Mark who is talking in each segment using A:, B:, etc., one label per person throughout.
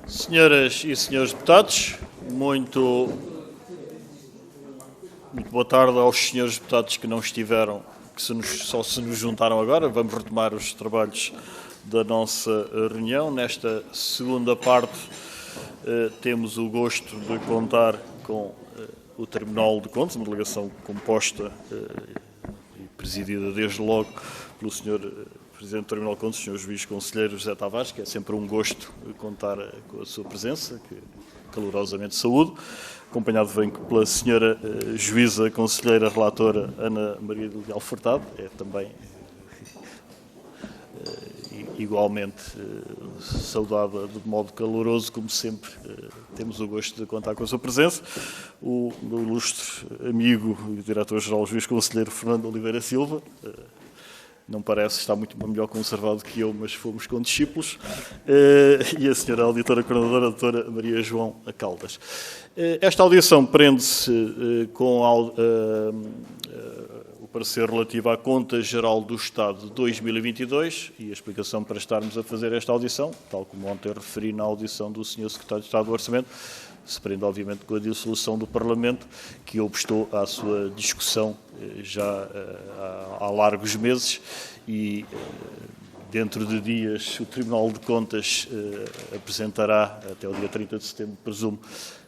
A: Senhoras e senhores deputados, muito boa tarde aos senhores deputados que não estiveram, que só se nos juntaram agora. Vamos retomar os trabalhos da nossa reunião. Nesta segunda parte temos o gosto de contar com o Tribunal de Contas, uma delegação composta e presidida desde logo pelo Sr. Presidente do Tribunal de Contas, Sr. Juiz Conselheiro José Tavares, que é sempre um gosto contar com a sua presença, que calorosamente saúdo, acompanhado bem pela Sra. Juíza Conselheira Relatora Ana Maria de Leal Furtado, é também igualmente saudada de modo caloroso, como sempre temos o gosto de contar com a sua presença, o meu ilustre amigo e Diretor-Geral Juiz Conselheiro Fernando Oliveira Silva, não parece, está muito melhor conservado que eu, mas fomos condiscípulos, e a senhora auditora coordenadora, a doutora Maria João Caldas. Esta audição prende-se com o parecer relativo à Conta Geral do Estado de 2022 e a explicação para estarmos a fazer esta audição, tal como ontem referi na audição do Sr. Secretário de Estado do Orçamento, se prende obviamente com a dissolução do Parlamento, que obstou à sua discussão já há largos meses e dentro de dias o Tribunal de Contas apresentará, até o dia 30 de setembro, presumo,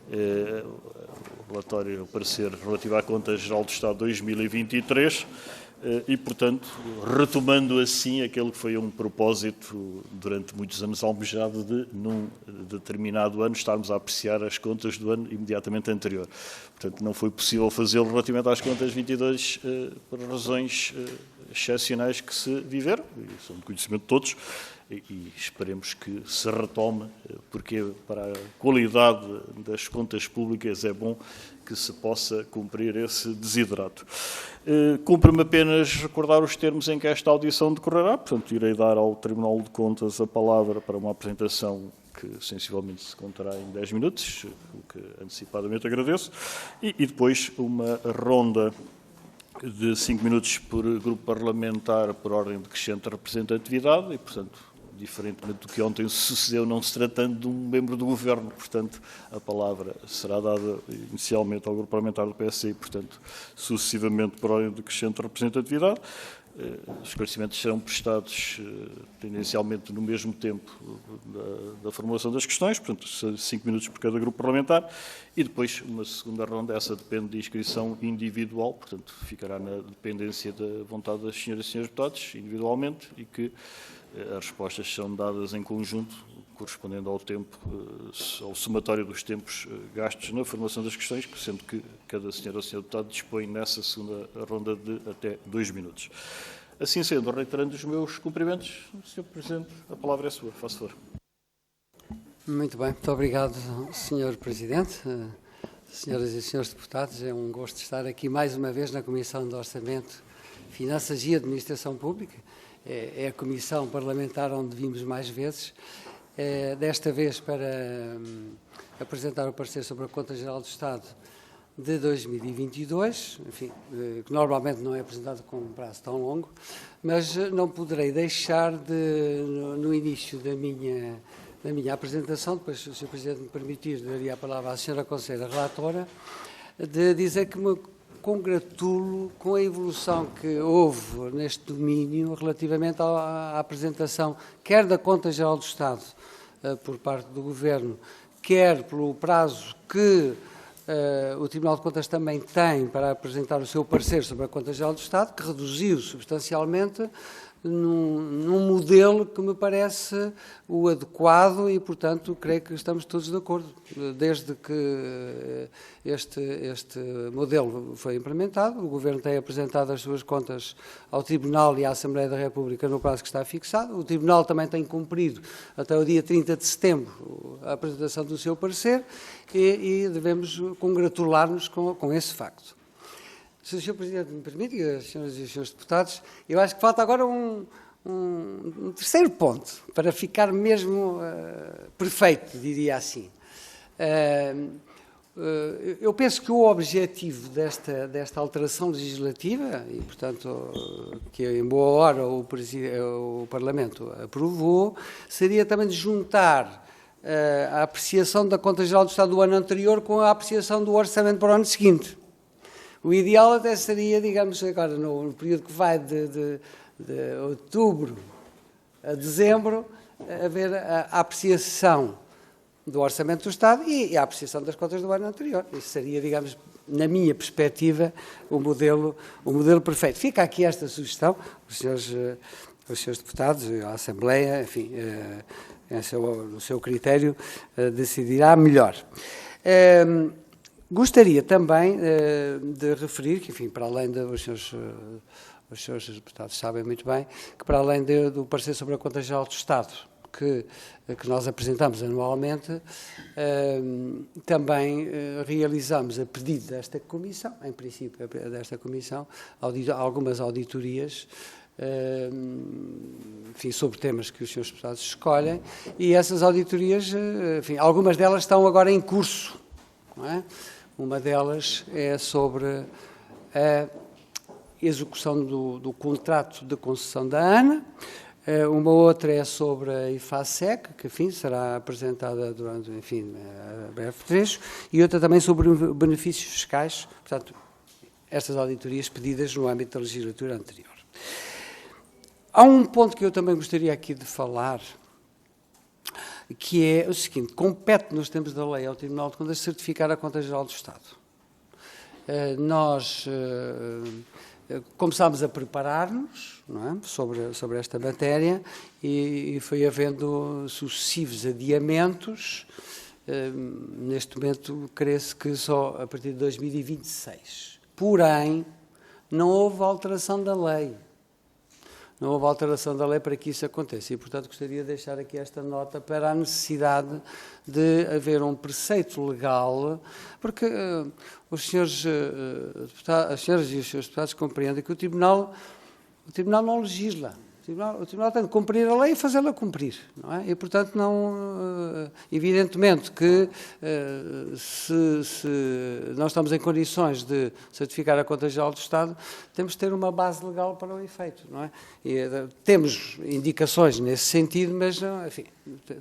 A: o relatório, o parecer relativo à Conta Geral do Estado 2023 e, portanto, retomando assim aquele que foi um propósito durante muitos anos almejado de, num determinado ano, estarmos a apreciar as contas do ano imediatamente anterior. Portanto, não foi possível fazê-lo relativamente às contas 22 por razões excepcionais que se viveram, e são de conhecimento de todos, e esperemos que se retome, porque para a qualidade das contas públicas é bom que se possa cumprir esse desidrato. Cumpre-me apenas recordar os termos em que esta audição decorrerá, portanto, irei dar ao Tribunal de Contas a palavra para uma apresentação que sensivelmente se contará em 10 minutos, o que antecipadamente agradeço, e depois uma ronda de 5 minutos por grupo parlamentar por ordem decrescente de representatividade e, portanto, diferentemente do que ontem sucedeu, não se tratando de um membro do Governo, portanto, a palavra será dada inicialmente ao grupo parlamentar do PSD e, portanto, sucessivamente por ordem decrescente de representatividade. Os esclarecimentos serão prestados tendencialmente no mesmo tempo da formulação das questões, portanto, 5 minutos por cada grupo parlamentar, e depois uma segunda ronda, essa depende de inscrição individual, portanto, ficará na dependência da vontade das senhoras e senhores deputados, individualmente, e que as respostas são dadas em conjunto, correspondendo ao tempo, ao somatório dos tempos gastos na formulação das questões, sendo que cada senhora ou senhor deputado dispõe nessa segunda ronda de até 2 minutos. Assim sendo, reiterando os meus cumprimentos, Sr. Presidente, a palavra é sua, faça favor.
B: Muito bem, muito obrigado, Sr. Presidente. Senhoras e senhores deputados, é um gosto estar aqui mais uma vez na Comissão de Orçamento, Finanças e Administração Pública. É a comissão parlamentar onde vimos mais vezes, desta vez para apresentar o parecer sobre a Conta Geral do Estado de 2022, enfim, que normalmente não é apresentado com um prazo tão longo, mas não poderei deixar de, no início da minha apresentação, depois, se o Sr. Presidente me permitir, daria a palavra à Sra. Conselheira Relatora, de dizer que me congratulo com a evolução que houve neste domínio relativamente à apresentação, quer da Conta Geral do Estado por parte do Governo, quer pelo prazo que o Tribunal de Contas também tem para apresentar o seu parecer sobre a Conta Geral do Estado, que reduziu substancialmente num modelo que me parece o adequado e, portanto, creio que estamos todos de acordo. Desde que este modelo foi implementado, o Governo tem apresentado as suas contas ao Tribunal e à Assembleia da República no prazo que está fixado. O Tribunal também tem cumprido até o dia 30 de setembro a apresentação do seu parecer e devemos congratular-nos com esse facto. Se o Sr. Presidente me permite, e as senhoras e os senhores deputados, eu acho que falta agora um terceiro ponto, para ficar mesmo perfeito, diria assim. Eu penso que o objetivo desta alteração legislativa, e portanto que em boa hora o Parlamento aprovou, seria também de juntar a apreciação da Conta Geral do Estado do ano anterior com a apreciação do orçamento para o ano seguinte. O ideal até seria, digamos, agora no período que vai de outubro a dezembro, haver a apreciação do orçamento do Estado e a apreciação das contas do ano anterior. Isso seria, digamos, na minha perspectiva, o modelo perfeito. Fica aqui esta sugestão, os senhores deputados, a Assembleia, enfim, no seu critério, decidirá melhor. Gostaria também de referir que, enfim, para além os senhores deputados sabem muito bem, que para além do parecer sobre a Conta Geral do Estado, que nós apresentamos anualmente, também realizamos a pedido desta Comissão, em princípio desta Comissão, algumas auditorias, enfim, sobre temas que os senhores deputados escolhem, e essas auditorias, enfim, algumas delas estão agora em curso, não é? Uma delas é sobre a execução do contrato de concessão da ANA, uma outra é sobre a IFASEC, que, enfim, será apresentada durante, enfim, a breve trecho, e outra também sobre benefícios fiscais, portanto, estas auditorias pedidas no âmbito da legislatura anterior. Há um ponto que eu também gostaria aqui de falar, que é o seguinte: compete nos termos da lei ao Tribunal de Contas certificar a Conta Geral do Estado. Nós começámos a preparar-nos, não é, sobre esta matéria e foi havendo sucessivos adiamentos. Neste momento, crê-se que só a partir de 2026. Porém, não houve alteração da lei. Não houve alteração da lei para que isso aconteça e, portanto, gostaria de deixar aqui esta nota para a necessidade de haver um preceito legal, porque os senhores deputados, as senhoras e os senhores deputados compreendem que o Tribunal não legisla. O Tribunal tem de cumprir a lei e fazê-la cumprir, não é? E, portanto, evidentemente que se não estamos em condições de certificar a Conta Geral do Estado, temos de ter uma base legal para o efeito, não é? E temos indicações nesse sentido, mas, enfim,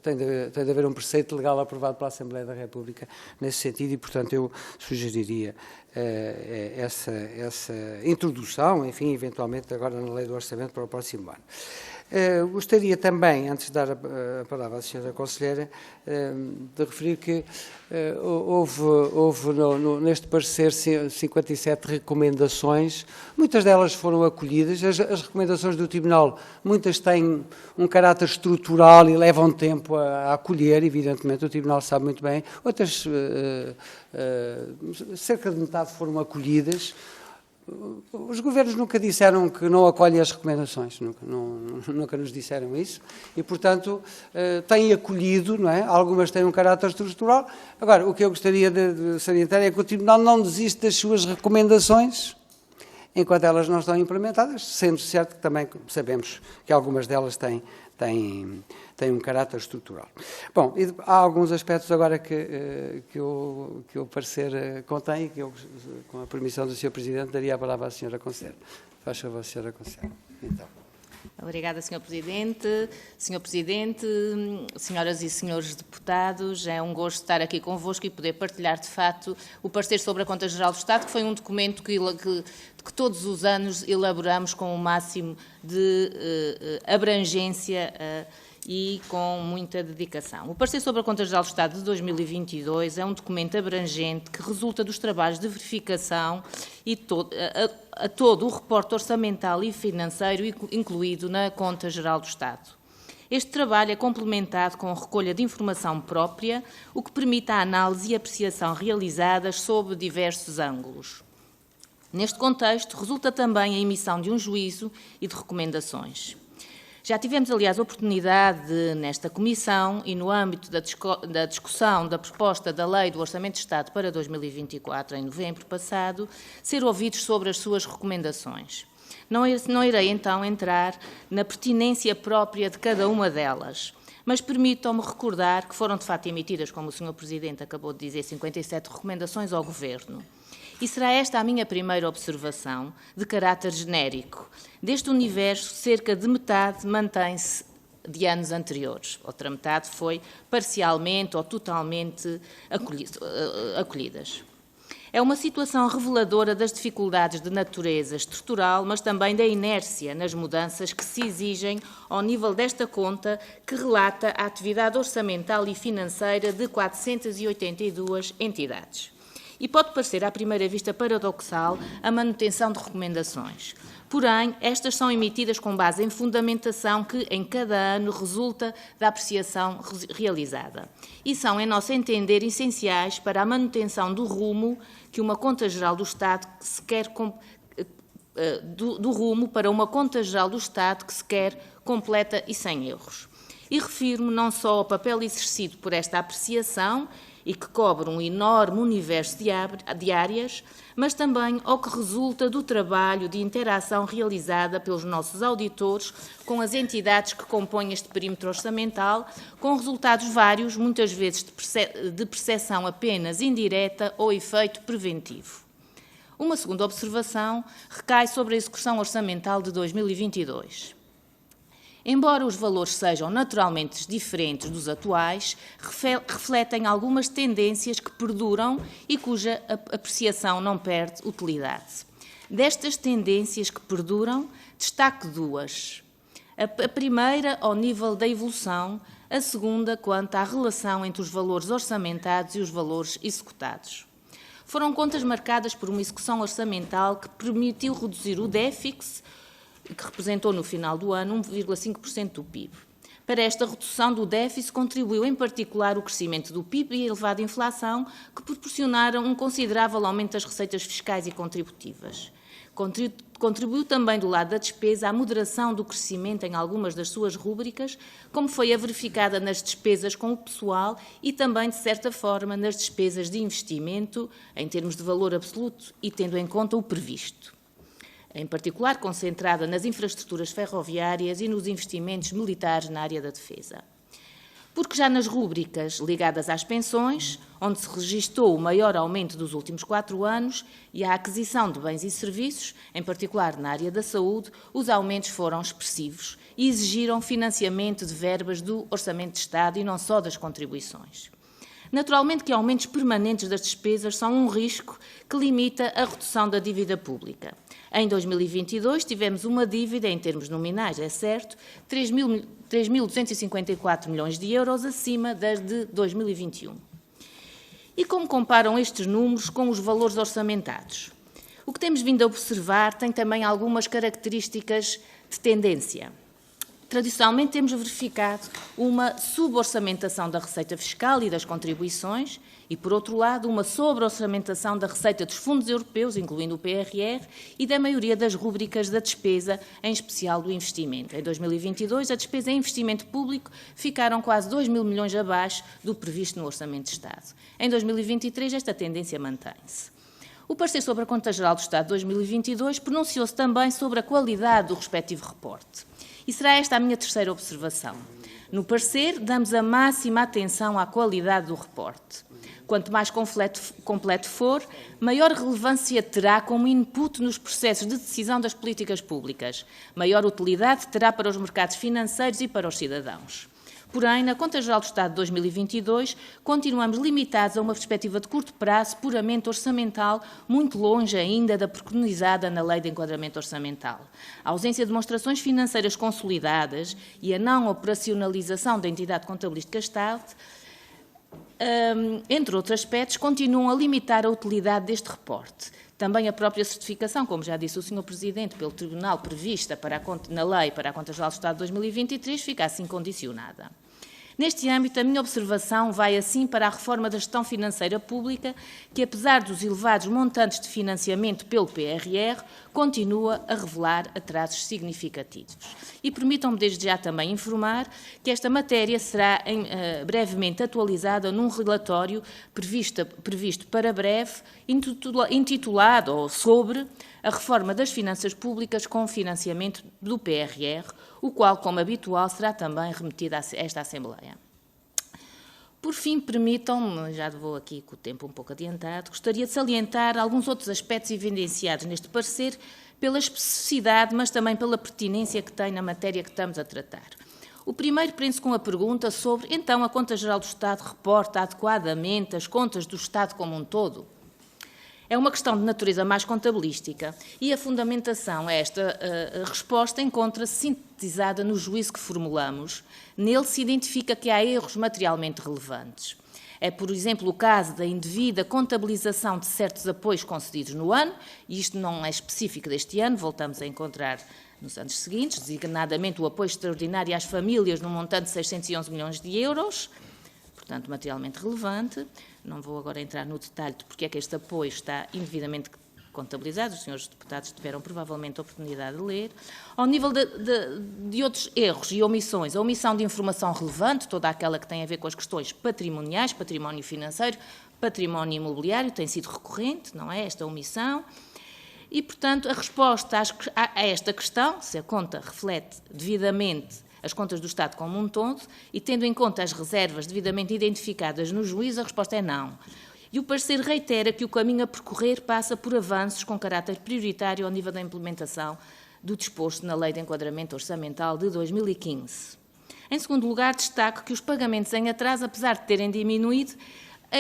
B: tem de haver um preceito legal aprovado pela Assembleia da República nesse sentido e, portanto, eu sugeriria essa introdução, enfim, eventualmente agora na Lei do Orçamento para o próximo ano. Gostaria também, antes de dar a palavra à senhora Conselheira, de referir que houve neste parecer 57 recomendações, muitas delas foram acolhidas, as recomendações do Tribunal, muitas têm um caráter estrutural e levam tempo a acolher, evidentemente, o Tribunal sabe muito bem, outras, cerca de metade foram acolhidas. Os governos nunca disseram que não acolhem as recomendações, nunca nos disseram isso, e, portanto, têm acolhido, não é? Algumas têm um caráter estrutural. Agora, o que eu gostaria de salientar é que o Tribunal não desiste das suas recomendações enquanto elas não estão implementadas, sendo certo que também sabemos que algumas delas têm um caráter estrutural. Bom, e há alguns aspectos agora que o parecer contém e que eu, com a permissão do Sr. Presidente, daria a palavra à Sra. Conselheira. Faz favor, Sra. Conselheira. Então.
C: Obrigada, Sr. Presidente. Sr. Presidente, senhoras e senhores deputados, é um gosto estar aqui convosco e poder partilhar, de facto, o parecer sobre a Conta Geral do Estado, que foi um documento que todos os anos elaboramos com o máximo de abrangência e com muita dedicação. O parecer sobre a Conta Geral do Estado de 2022 é um documento abrangente que resulta dos trabalhos de verificação e a todo o reporte orçamental e financeiro incluído na Conta Geral do Estado. Este trabalho é complementado com a recolha de informação própria, o que permite a análise e apreciação realizadas sob diversos ângulos. Neste contexto, resulta também a emissão de um juízo e de recomendações. Já tivemos, aliás, a oportunidade, nesta Comissão e no âmbito da discussão da proposta da Lei do Orçamento de Estado para 2024, em novembro passado, ser ouvidos sobre as suas recomendações. Não irei, então, entrar na pertinência própria de cada uma delas, mas permitam-me recordar que foram, de facto, emitidas, como o Sr. Presidente acabou de dizer, 57 recomendações ao Governo. E será esta a minha primeira observação, de caráter genérico. Deste universo, cerca de metade mantém-se de anos anteriores. Outra metade foi parcialmente ou totalmente acolhidas. É uma situação reveladora das dificuldades de natureza estrutural, mas também da inércia nas mudanças que se exigem ao nível desta conta, que relata a atividade orçamental e financeira de 482 entidades. E pode parecer, à primeira vista, paradoxal a manutenção de recomendações. Porém, estas são emitidas com base em fundamentação que, em cada ano, resulta da apreciação realizada. E são, em nosso entender, essenciais para a manutenção do rumo que uma Conta Geral do Estado se quer do rumo para uma Conta Geral do Estado que se quer completa e sem erros. E refiro-me não só ao papel exercido por esta apreciação e que cobre um enorme universo de áreas, mas também ao que resulta do trabalho de interação realizada pelos nossos auditores com as entidades que compõem este perímetro orçamental, com resultados vários, muitas vezes de percepção apenas indireta ou efeito preventivo. Uma segunda observação recai sobre a execução orçamental de 2022. Embora os valores sejam naturalmente diferentes dos atuais, refletem algumas tendências que perduram e cuja apreciação não perde utilidade. Destas tendências que perduram, destaco duas. A primeira, ao nível da evolução, a segunda, quanto à relação entre os valores orçamentados e os valores executados. Foram contas marcadas por uma execução orçamental que permitiu reduzir o déficit, que representou no final do ano 1,5% do PIB. Para esta redução do déficit contribuiu em particular o crescimento do PIB e a elevada inflação, que proporcionaram um considerável aumento das receitas fiscais e contributivas. Contribuiu também do lado da despesa a moderação do crescimento em algumas das suas rúbricas, como foi a verificada nas despesas com o pessoal e também, de certa forma, nas despesas de investimento, em termos de valor absoluto e tendo em conta o previsto. Em particular concentrada nas infraestruturas ferroviárias e nos investimentos militares na área da defesa. Porque já nas rúbricas ligadas às pensões, onde se registou o maior aumento dos últimos 4 anos, e à aquisição de bens e serviços, em particular na área da saúde, os aumentos foram expressivos e exigiram financiamento de verbas do Orçamento de Estado e não só das contribuições. Naturalmente que aumentos permanentes das despesas são um risco que limita a redução da dívida pública. Em 2022 tivemos uma dívida, em termos nominais, é certo, 3.254 milhões de euros acima das de 2021. E como comparam estes números com os valores orçamentados? O que temos vindo a observar tem também algumas características de tendência. Tradicionalmente temos verificado uma suborçamentação da receita fiscal e das contribuições e, por outro lado, uma sobreorçamentação da receita dos fundos europeus, incluindo o PRR, e da maioria das rúbricas da despesa, em especial do investimento. Em 2022, a despesa em investimento público ficaram quase 2 mil milhões abaixo do previsto no Orçamento de Estado. Em 2023, esta tendência mantém-se. O parecer sobre a Conta Geral do Estado de 2022 pronunciou-se também sobre a qualidade do respectivo reporte. E será esta a minha terceira observação. No parecer, damos a máxima atenção à qualidade do reporte. Quanto mais completo for, maior relevância terá como input nos processos de decisão das políticas públicas. Maior utilidade terá para os mercados financeiros e para os cidadãos. Porém, na Conta Geral do Estado de 2022, continuamos limitados a uma perspectiva de curto prazo, puramente orçamental, muito longe ainda da preconizada na Lei de Enquadramento Orçamental. A ausência de demonstrações financeiras consolidadas e a não operacionalização da entidade contabilística Estado, entre outros aspectos, continuam a limitar a utilidade deste reporte. Também a própria certificação, como já disse o Sr. Presidente, pelo Tribunal prevista na Lei para a Conta Geral do Estado de 2023, fica assim condicionada. Neste âmbito, a minha observação vai assim para a reforma da gestão financeira pública, que, apesar dos elevados montantes de financiamento pelo PRR, continua a revelar atrasos significativos. E permitam-me desde já também informar que esta matéria será brevemente atualizada num relatório previsto para breve, intitulado ou sobre a reforma das finanças públicas com financiamento do PRR, o qual, como habitual, será também remetido a esta Assembleia. Por fim, permitam-me, já vou aqui com o tempo um pouco adiantado, gostaria de salientar alguns outros aspectos evidenciados neste parecer pela especificidade, mas também pela pertinência que tem na matéria que estamos a tratar. O primeiro prende-se com a pergunta sobre, então, a Conta Geral do Estado reporta adequadamente as contas do Estado como um todo? É uma questão de natureza mais contabilística e a fundamentação a esta resposta encontra-se sintetizada no juízo que formulamos. Nele se identifica que há erros materialmente relevantes. É, por exemplo, o caso da indevida contabilização de certos apoios concedidos no ano, e isto não é específico deste ano, voltamos a encontrar nos anos seguintes, designadamente o apoio extraordinário às famílias no montante de 611 milhões de euros, portanto, materialmente relevante. Não vou agora entrar no detalhe de porque é que este apoio está indevidamente contabilizado, os senhores deputados tiveram provavelmente a oportunidade de ler. Ao nível de outros erros e omissões, a omissão de informação relevante, toda aquela que tem a ver com as questões patrimoniais, património financeiro, património imobiliário, tem sido recorrente, não é, esta omissão. E, portanto, a resposta a esta questão, se a conta reflete devidamente as contas do Estado como um todo, e tendo em conta as reservas devidamente identificadas no juízo, a resposta é não. E o parecer reitera que o caminho a percorrer passa por avanços com caráter prioritário ao nível da implementação do disposto na Lei de Enquadramento Orçamental de 2015. Em segundo lugar, destaco que os pagamentos em atraso, apesar de terem diminuído,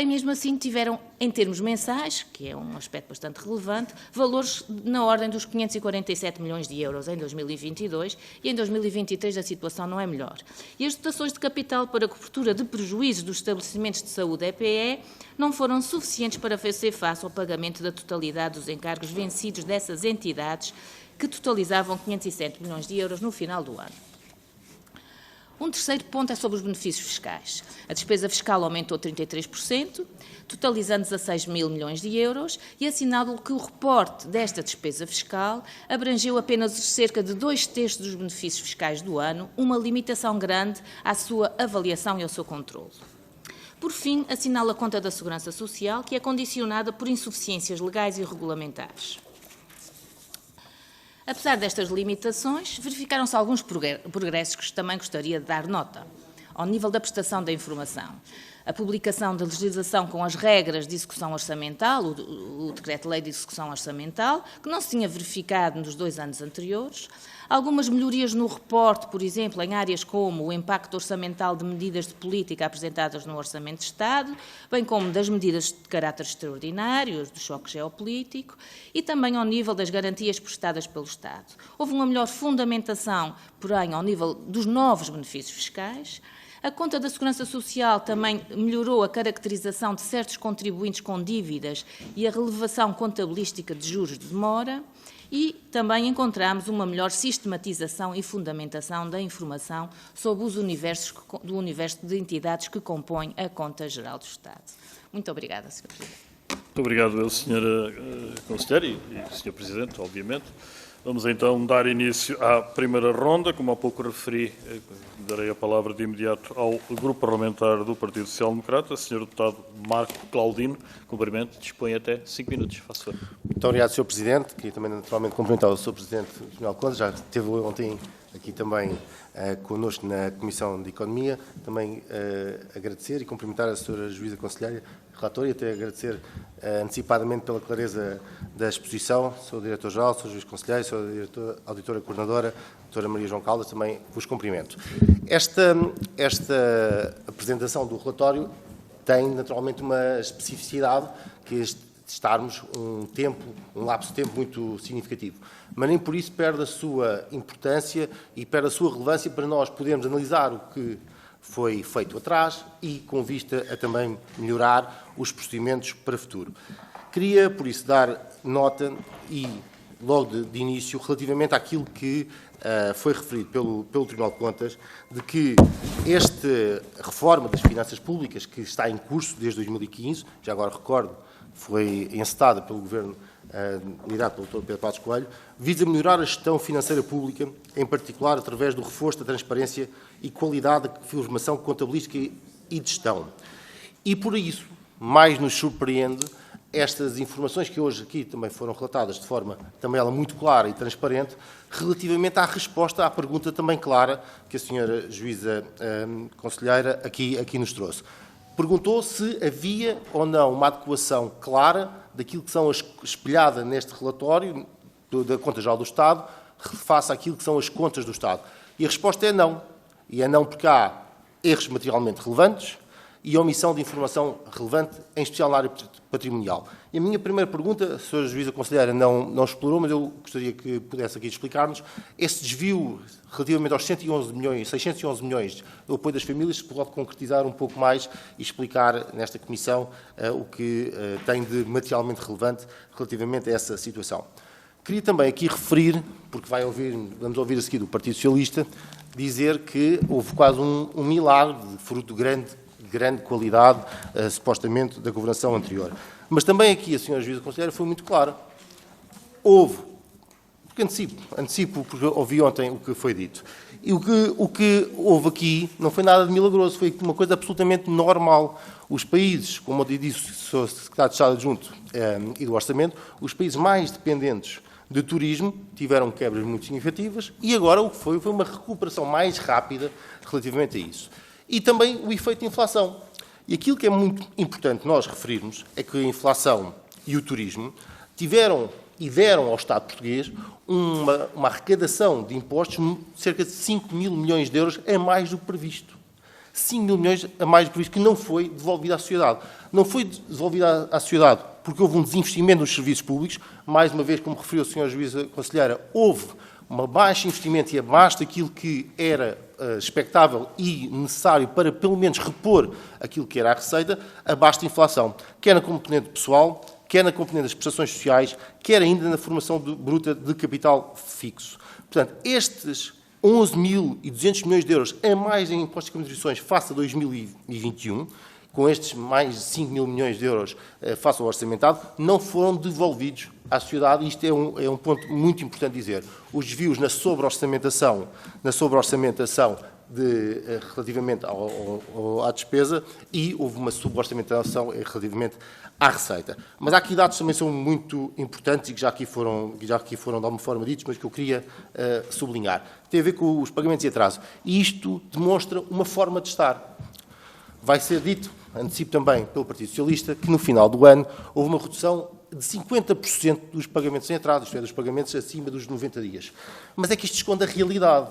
C: mesmo assim tiveram, em termos mensais, que é um aspecto bastante relevante, valores na ordem dos 547 milhões de euros em 2022 e em 2023 a situação não é melhor. E as dotações de capital para a cobertura de prejuízos dos estabelecimentos de saúde EPE não foram suficientes para fazer face ao pagamento da totalidade dos encargos vencidos dessas entidades, que totalizavam 507 milhões de euros no final do ano. Um terceiro ponto é sobre os benefícios fiscais. A despesa fiscal aumentou 33%, totalizando 16 mil milhões de euros, e assinalo que o reporte desta despesa fiscal abrangeu apenas cerca de 2/3 dos benefícios fiscais do ano, uma limitação grande à sua avaliação e ao seu controle. Por fim, assinalo a conta da Segurança Social, que é condicionada por insuficiências legais e regulamentares. Apesar destas limitações, verificaram-se alguns progressos que também gostaria de dar nota. Ao nível da prestação da informação, a publicação da legislação com as regras de execução orçamental, o Decreto-Lei de Execução Orçamental, que não se tinha verificado nos 2 anos anteriores, algumas melhorias no reporte, por exemplo, em áreas como o impacto orçamental de medidas de política apresentadas no Orçamento de Estado, bem como das medidas de caráter extraordinário, do choque geopolítico, e também ao nível das garantias prestadas pelo Estado. Houve uma melhor fundamentação, porém, ao nível dos novos benefícios fiscais. A conta da Segurança Social também melhorou a caracterização de certos contribuintes com dívidas e a relevação contabilística de juros de demora, e também encontramos uma melhor sistematização e fundamentação da informação sobre os do universo de entidades que compõem a Conta Geral do Estado. Muito obrigada, Sr. Presidente.
A: Muito obrigado, Sra. Conselheira e Sr. Presidente, obviamente. Vamos então dar início à primeira ronda. Como há pouco referi, darei a palavra de imediato ao Grupo Parlamentar do Partido Social Democrata, Sr. Deputado Marco Claudino. Cumprimento, dispõe até 5 minutos. Faço favor.
D: Muito obrigado, Sr. Presidente. Queria também naturalmente cumprimentar o Sr. Presidente do Tribunal de Contas, já esteve ontem aqui também connosco na Comissão de Economia. Também agradecer e cumprimentar a Sra. Juíza Conselheira, relatora, e até agradecer antecipadamente pela clareza da exposição. Sr. Diretor-Geral, Sr. Juiz Conselheiro, Sra. Auditora Coordenadora, Dra. Maria João Caldas, também vos cumprimento. Esta apresentação do relatório tem naturalmente uma especificidade, que é estarmos um lapso de tempo muito significativo. Mas nem por isso perde a sua importância e perde a sua relevância para nós podermos analisar o que foi feito atrás e com vista a também melhorar os procedimentos para o futuro. Queria, por isso, dar nota e, logo de início, relativamente àquilo que foi referido pelo Tribunal de Contas, de que esta reforma das finanças públicas, que está em curso desde 2015, já agora recordo, foi encetada pelo Governo liderado pelo Dr. Pedro Passos Coelho, visa melhorar a gestão financeira pública, em particular através do reforço da transparência e qualidade da informação contabilística e de gestão. E por isso, mais nos surpreende estas informações que hoje aqui também foram relatadas de forma também ela muito clara e transparente, relativamente à resposta à pergunta também clara que a Sra. Juíza Conselheira aqui nos trouxe. Perguntou se havia ou não uma adequação clara daquilo que são espelhada neste relatório da Conta Geral do Estado face àquilo que são as contas do Estado. E a resposta é não. E é não porque há erros materialmente relevantes e omissão de informação relevante, em especial na área patrimonial. E a minha primeira pergunta, a Sra. Juíza Conselheira não explorou, mas eu gostaria que pudesse aqui explicar-nos, esse desvio relativamente aos 611 milhões do apoio das famílias, se pode concretizar um pouco mais e explicar nesta Comissão o que tem de materialmente relevante relativamente a essa situação. Queria também aqui referir, porque vamos ouvir a seguir do Partido Socialista, dizer que houve quase um milagre, fruto de grande qualidade, supostamente, da governação anterior. Mas também aqui a Sra. Juíza Conselheira foi muito clara. Houve, porque antecipo porque ouvi ontem o que foi dito. E o que houve aqui não foi nada de milagroso, foi uma coisa absolutamente normal. Os países, como eu disse, sou secretário de Estado adjunto e do Orçamento, os países mais dependentes de turismo tiveram quebras muito significativas e agora o que foi uma recuperação mais rápida relativamente a isso. E também o efeito de inflação. E aquilo que é muito importante nós referirmos é que a inflação e o turismo tiveram e deram ao Estado português uma arrecadação de impostos de cerca de 5 mil milhões de euros a mais do que previsto. 5 mil milhões a mais do que previsto, que não foi devolvido à sociedade. Não foi devolvido à sociedade porque houve um desinvestimento nos serviços públicos. Mais uma vez, como referiu a Sra. Juíza Conselheira, houve um baixo investimento e abaixo daquilo que era expectável e necessário para, pelo menos, repor aquilo que era a receita, abaixo da inflação, quer na componente pessoal, quer na componente das prestações sociais, quer ainda na formação bruta de capital fixo. Portanto, estes 11.200 milhões de euros a mais em impostos e contribuições face a 2021, com estes mais de 5 mil milhões de euros face ao orçamentado, não foram devolvidos à sociedade. Isto é um ponto muito importante dizer. Os desvios na sobre-orçamentação relativamente à despesa e houve uma sub-orçamentação relativamente à receita. Mas há aqui dados que também são muito importantes e que já aqui foram de alguma forma ditos, mas que eu queria sublinhar. Tem a ver com os pagamentos em atraso. E isto demonstra uma forma de estar. Vai ser dito, antecipo também pelo Partido Socialista, que no final do ano houve uma redução de 50% dos pagamentos em atraso, isto é, dos pagamentos acima dos 90 dias. Mas é que isto esconde a realidade.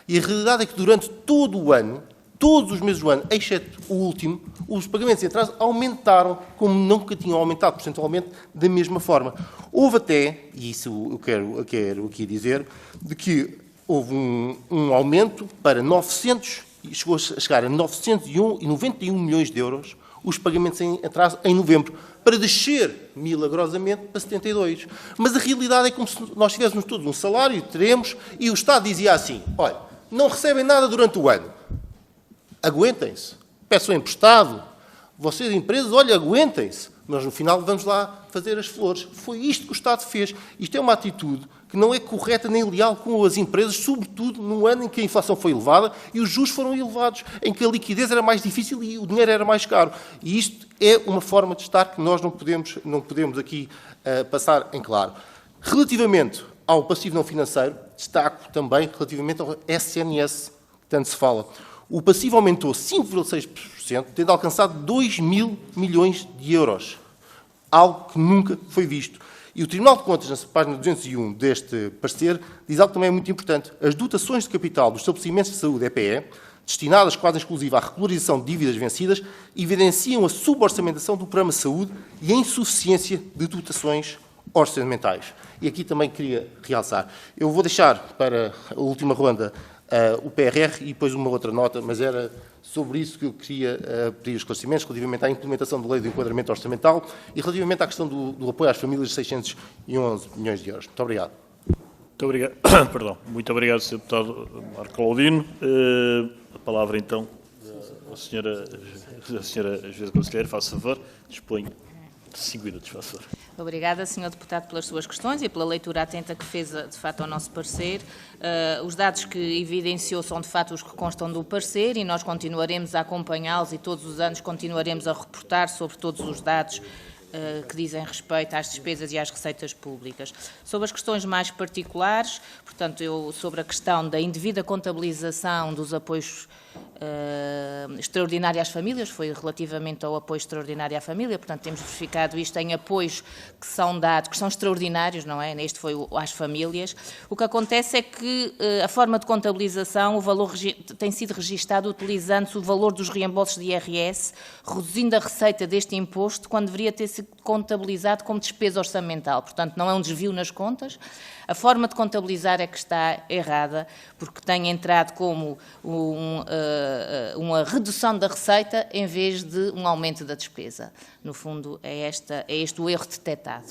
D: E a realidade é que durante todo o ano, todos os meses do ano, exceto o último, os pagamentos em atraso aumentaram, como nunca tinham aumentado percentualmente, da mesma forma. Houve até, e isso eu quero aqui dizer, de que houve um aumento para 900, e chegou a chegar a 991 milhões de euros os pagamentos em atraso em novembro, para descer milagrosamente para 72. Mas a realidade é como se nós tivéssemos todos um salário, teremos, e o Estado dizia assim, olha, não recebem nada durante o ano. Aguentem-se, peçam emprestado. Vocês, empresas, olha, aguentem-se. Mas no final vamos lá fazer as flores. Foi isto que o Estado fez. Isto é uma atitude que não é correta nem leal com as empresas, sobretudo no ano em que a inflação foi elevada e os juros foram elevados, em que a liquidez era mais difícil e o dinheiro era mais caro. E isto é uma forma de estar que nós não podemos aqui passar em claro. Relativamente ao passivo não financeiro, destaco também relativamente ao SNS, que tanto se fala. O passivo aumentou 5,6%, tendo alcançado 2 mil milhões de euros. Algo que nunca foi visto. E o Tribunal de Contas, na página 201 deste parecer, diz algo que também é muito importante. As dotações de capital dos estabelecimentos de saúde EPE, destinadas quase exclusiva à regularização de dívidas vencidas, evidenciam a suborçamentação do programa de saúde e a insuficiência de dotações orçamentais. E aqui também queria realçar. Eu vou deixar para a última ronda o PRR e depois uma outra nota, mas era sobre isso que eu queria pedir esclarecimentos, relativamente à implementação da lei do enquadramento orçamental e relativamente à questão do apoio às famílias de 611 milhões de euros. Muito obrigado.
A: Muito obrigado, muito obrigado, Sr. Deputado Marco Claudino. A palavra, então, à Sra. Juíza Conselheira, faça favor, disponho de 5 minutos, faça favor.
C: Obrigada, Sr. Deputado, pelas suas questões e pela leitura atenta que fez, de facto, ao nosso parecer. Os dados que evidenciou são, de facto, os que constam do parecer e nós continuaremos a acompanhá-los e todos os anos continuaremos a reportar sobre todos os dados que dizem respeito às despesas e às receitas públicas. Sobre as questões mais particulares, portanto, sobre a questão da indevida contabilização dos apoios extraordinária às famílias, foi relativamente ao apoio extraordinário à família, portanto temos verificado isto em apoios que são dados, que são extraordinários, não é? Este foi às famílias. O que acontece é que a forma de contabilização, o valor tem sido registado utilizando-se o valor dos reembolsos de IRS, reduzindo a receita deste imposto, quando deveria ter sido contabilizado como despesa orçamental. Portanto, não é um desvio nas contas. A forma de contabilizar é que está errada, porque tem entrado como uma redução da receita em vez de um aumento da despesa. No fundo, é este o erro detectado.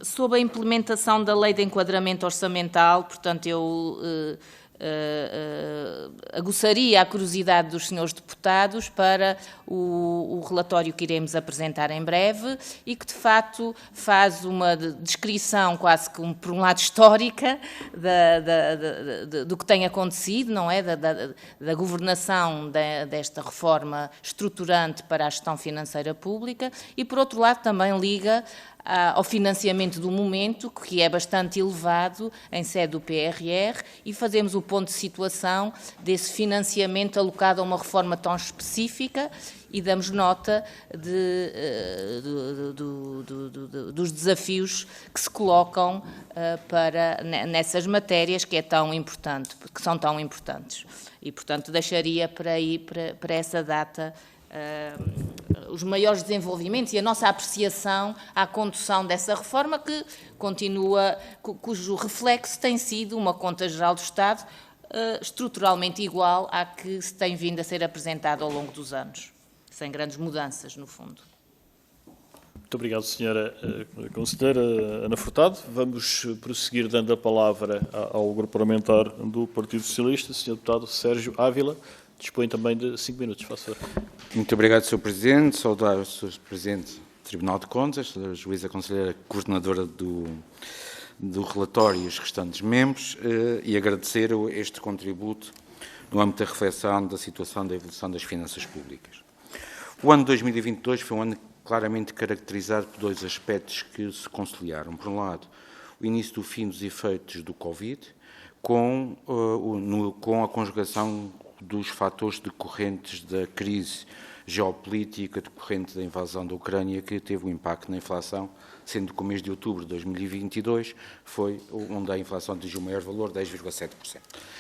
C: Sobre a implementação da Lei de Enquadramento Orçamental, portanto, eu aguçaria a curiosidade dos senhores deputados para o relatório que iremos apresentar em breve e que, de facto, faz uma descrição quase que, por um lado, histórica do que tem acontecido, não é? Da governação desta reforma estruturante para a gestão financeira pública e, por outro lado, também liga ao financiamento do momento, que é bastante elevado em sede do PRR, e fazemos o ponto de situação desse financiamento alocado a uma reforma tão específica e damos nota dos desafios que se colocam nessas matérias que são tão importantes. E, portanto, deixaria para essa data os maiores desenvolvimentos e a nossa apreciação à condução dessa reforma que continua, cujo reflexo tem sido uma conta geral do Estado estruturalmente igual à que se tem vindo a ser apresentada ao longo dos anos, sem grandes mudanças, no fundo.
A: Muito obrigado, Sra. Conselheira Ana Furtado. Vamos prosseguir dando a palavra ao grupo parlamentar do Partido Socialista, Sr. Deputado Sérgio Ávila. Dispõe também de 5 minutos, faça favor.
E: Muito obrigado, Sr. Presidente. Saudar o Sr. Presidente do Tribunal de Contas, a Juíza Conselheira Coordenadora do relatório e os restantes membros e agradecer este contributo no âmbito da reflexão da situação da evolução das finanças públicas. O ano 2022 foi um ano claramente caracterizado por dois aspectos que se conciliaram. Por um lado, o início do fim dos efeitos do Covid, com a conjugação dos fatores decorrentes da crise geopolítica decorrente da invasão da Ucrânia, que teve um impacto na inflação, sendo que o mês de outubro de 2022 foi onde a inflação atingiu o maior valor, 10,7%.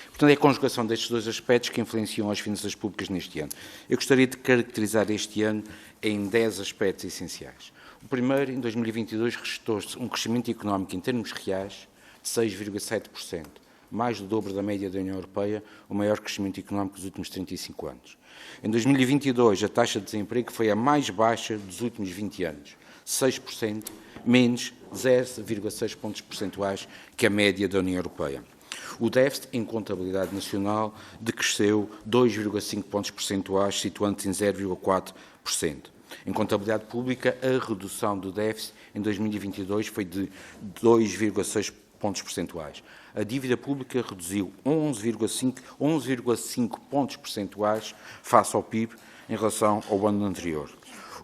E: Portanto, é a conjugação destes dois aspectos que influenciam as finanças públicas neste ano. Eu gostaria de caracterizar este ano em 10 aspectos essenciais. O primeiro, em 2022, registrou-se um crescimento económico em termos reais de 6,7%. Mais do dobro da média da União Europeia, o maior crescimento económico dos últimos 35 anos. Em 2022, a taxa de desemprego foi a mais baixa dos últimos 20 anos, 6%, menos 0,6 pontos percentuais que a média da União Europeia. O déficit em contabilidade nacional decresceu 2,5 pontos percentuais, situando-se em 0,4%. Em contabilidade pública, a redução do déficit em 2022 foi de 2,6 pontos percentuais. A dívida pública reduziu 11,5 pontos percentuais face ao PIB em relação ao ano anterior.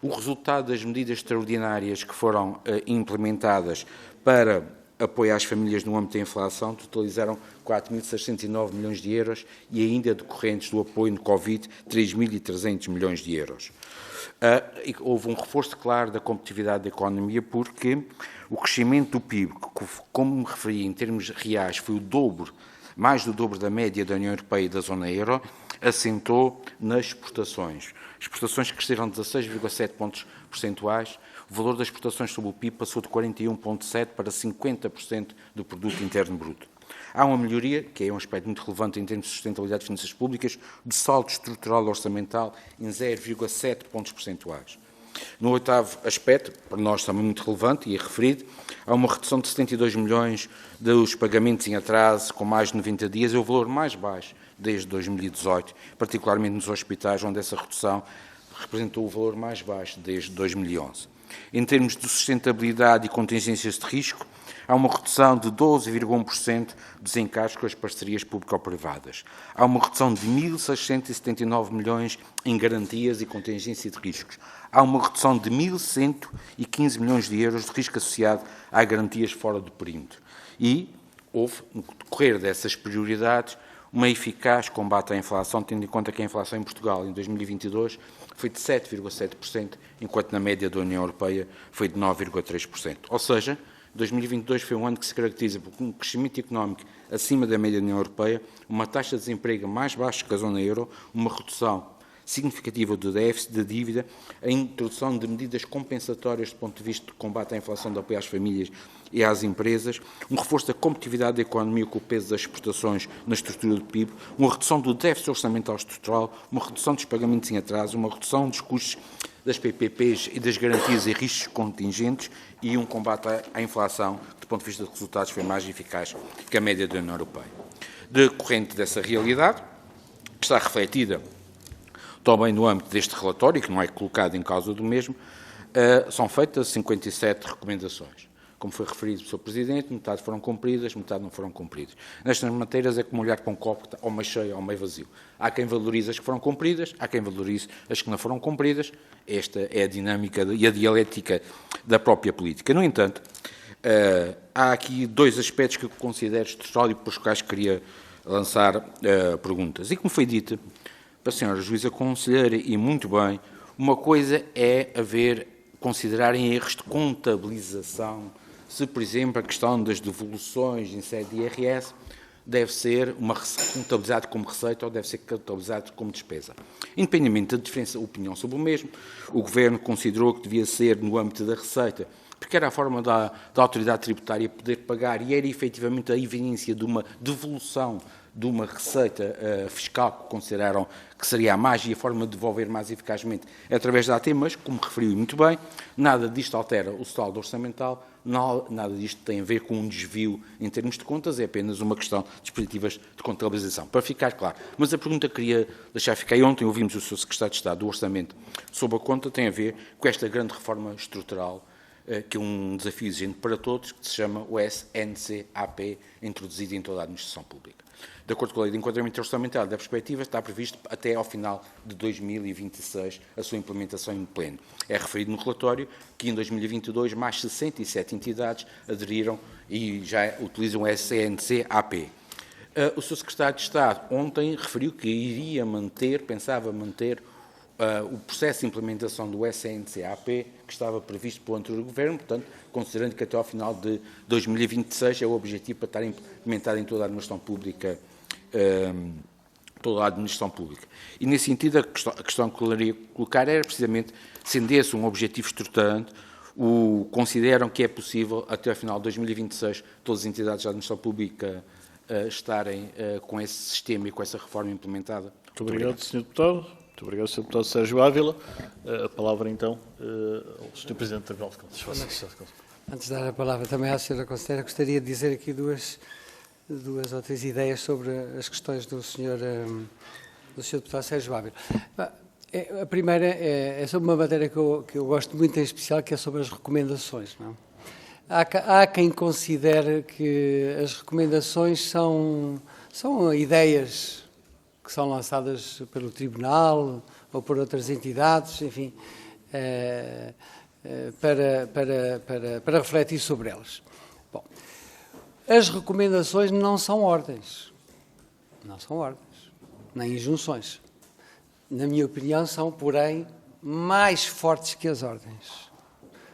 E: O resultado das medidas extraordinárias que foram implementadas para apoiar as famílias no âmbito da inflação totalizaram 4.609 milhões de euros e ainda decorrentes do apoio no Covid, 3.300 milhões de euros. Houve um reforço claro da competitividade da economia porque o crescimento do PIB, como me referi, em termos reais, foi o dobro, mais do dobro da média da União Europeia e da zona euro, assentou nas exportações. Exportações cresceram 16,7 pontos percentuais, o valor das exportações sobre o PIB passou de 41,7% para 50% do produto interno bruto. Há uma melhoria, que é um aspecto muito relevante em termos de sustentabilidade de finanças públicas, de saldo estrutural orçamental em 0,7 pontos percentuais. No oitavo aspecto, para nós também muito relevante e referido, há uma redução de 72 milhões dos pagamentos em atraso com mais de 90 dias, é o valor mais baixo desde 2018, particularmente nos hospitais, onde essa redução representou o valor mais baixo desde 2011. Em termos de sustentabilidade e contingências de risco, há uma redução de 12,1% dos encargos com as parcerias público-privadas. Há uma redução de 1.679 milhões em garantias e contingência de riscos. Há uma redução de 1.115 milhões de euros de risco associado a garantias fora do perímetro. E houve, no decorrer dessas prioridades, uma eficaz combate à inflação, tendo em conta que a inflação em Portugal em 2022 foi de 7,7%, enquanto na média da União Europeia foi de 9,3%. Ou seja, 2022 foi um ano que se caracteriza por um crescimento económico acima da média da União Europeia, uma taxa de desemprego mais baixa que a zona euro, uma redução significativa do déficit, da dívida, a introdução de medidas compensatórias do ponto de vista de combate à inflação, de apoio às famílias e às empresas, um reforço da competitividade da economia com o peso das exportações na estrutura do PIB, uma redução do déficit orçamental estrutural, uma redução dos pagamentos em atraso, uma redução dos custos das PPPs e das garantias e riscos contingentes e um combate à inflação, que, do ponto de vista de resultados, foi mais eficaz que a média da União Europeia. Decorrente dessa realidade, que está refletida também no âmbito deste relatório, que não é colocado em causa do mesmo, são feitas 57 recomendações. Como foi referido pelo Sr. Presidente, metade foram cumpridas, metade não foram cumpridas. Nestas matérias é como olhar para um copo que está ou meio cheio ou meio vazio. Há quem valorize as que foram cumpridas, há quem valorize as que não foram cumpridas. Esta é a dinâmica e a dialética da própria política. No entanto, há aqui dois aspectos que eu considero estrutural e por os quais queria lançar perguntas. E como foi dito para a Sra. Juíza Conselheira, e muito bem, uma coisa é considerarem erros de contabilização, se, por exemplo, a questão das devoluções em sede de IRS deve ser contabilizado como receita ou deve ser contabilizado como despesa. Independentemente da diferença de opinião sobre o mesmo, o Governo considerou que devia ser no âmbito da receita, porque era a forma da autoridade tributária poder pagar e era efetivamente a evidência de uma devolução de uma receita fiscal que consideraram que seria a mais e a forma de devolver mais eficazmente é através da AT, mas, como referiu muito bem, nada disto altera o saldo orçamental, nada disto tem a ver com um desvio em termos de contas, é apenas uma questão de dispositivos de contabilização. Para ficar claro, mas a pergunta que queria deixar ficar, e ontem ouvimos o Sr. Secretário de Estado do Orçamento sobre a conta, tem a ver com esta grande reforma estrutural, que é um desafio exigente para todos, que se chama o SNCAP, introduzido em toda a administração pública. De acordo com a Lei de Enquadramento Orçamental da Perspectiva, está previsto até ao final de 2026 a sua implementação em pleno. É referido no relatório que em 2022 mais 67 entidades aderiram e já utilizam o SNCAP. O Sr. Secretário de Estado ontem referiu que pensava manter o processo de implementação do SNCAP que estava previsto pelo anterior Governo, portanto, considerando que até ao final de 2026 é o objetivo para estar implementado em toda a administração pública. E, nesse sentido, a questão que eu queria colocar era precisamente, sendo esse um objetivo estruturante, consideram que é possível, até ao final de 2026, todas as entidades da administração pública estarem com esse sistema e com essa reforma implementada?
A: Muito obrigado, Sr. Deputado. Muito obrigado, Sr. Deputado Sérgio Ávila. A palavra, então, ao Sr. Presidente do Tribunal de Contas.
B: Antes de dar a palavra também à Sra. Conselheira, gostaria de dizer aqui duas ou três ideias sobre as questões do Sr. Deputado Sérgio Ávila. A primeira é sobre uma matéria que eu gosto muito em especial, que é sobre as recomendações. Não? Há quem considere que as recomendações são ideias que são lançadas pelo Tribunal ou por outras entidades, enfim, para refletir sobre elas. Bom, as recomendações não são ordens, nem injunções. Na minha opinião, são, porém, mais fortes que as ordens.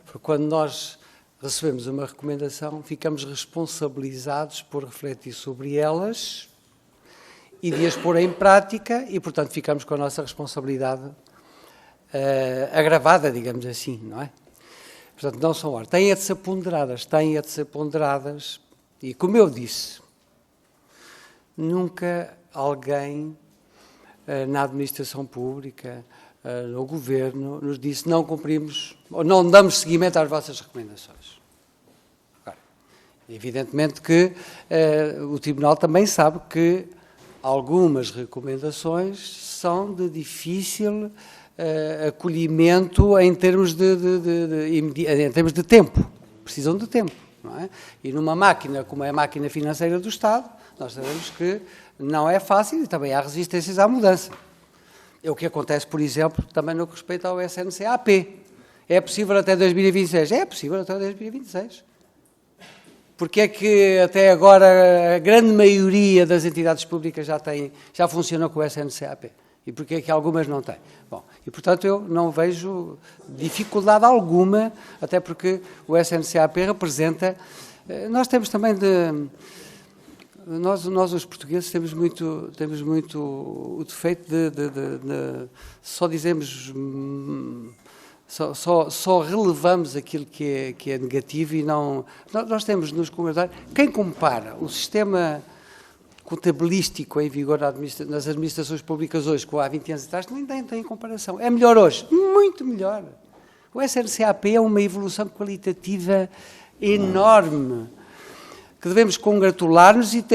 B: Porque quando nós recebemos uma recomendação, ficamos responsabilizados por refletir sobre elas e de as pôr em prática e, portanto, ficamos com a nossa responsabilidade agravada, digamos assim, não é? Portanto, não são ordens. Têm de ser ponderadas e, como eu disse, nunca alguém na administração pública, no Governo, nos disse não cumprimos, ou não damos seguimento às vossas recomendações. Agora, evidentemente que o Tribunal também sabe que algumas recomendações são de difícil acolhimento em termos de tempo. Precisam de tempo, não é? E numa máquina como é a máquina financeira do Estado, nós sabemos que não é fácil e também há resistências à mudança. É o que acontece, por exemplo, também no que respeita ao SNCAP. É possível até 2026? É possível até 2026. porque é que até agora a grande maioria das entidades públicas já funcionou com o SNCAP e porque é que algumas não têm. Bom, e portanto eu não vejo dificuldade alguma, até porque o SNCAP representa... Nós temos também Nós os portugueses temos muito o defeito de só dizemos, só relevamos aquilo que é negativo e não... Nós temos nos comentários... Quem compara o sistema contabilístico em vigor nas administrações públicas hoje com há 20 anos atrás, nem tem comparação. É melhor hoje, muito melhor. O SNCAP é uma evolução qualitativa enorme, que devemos congratular-nos e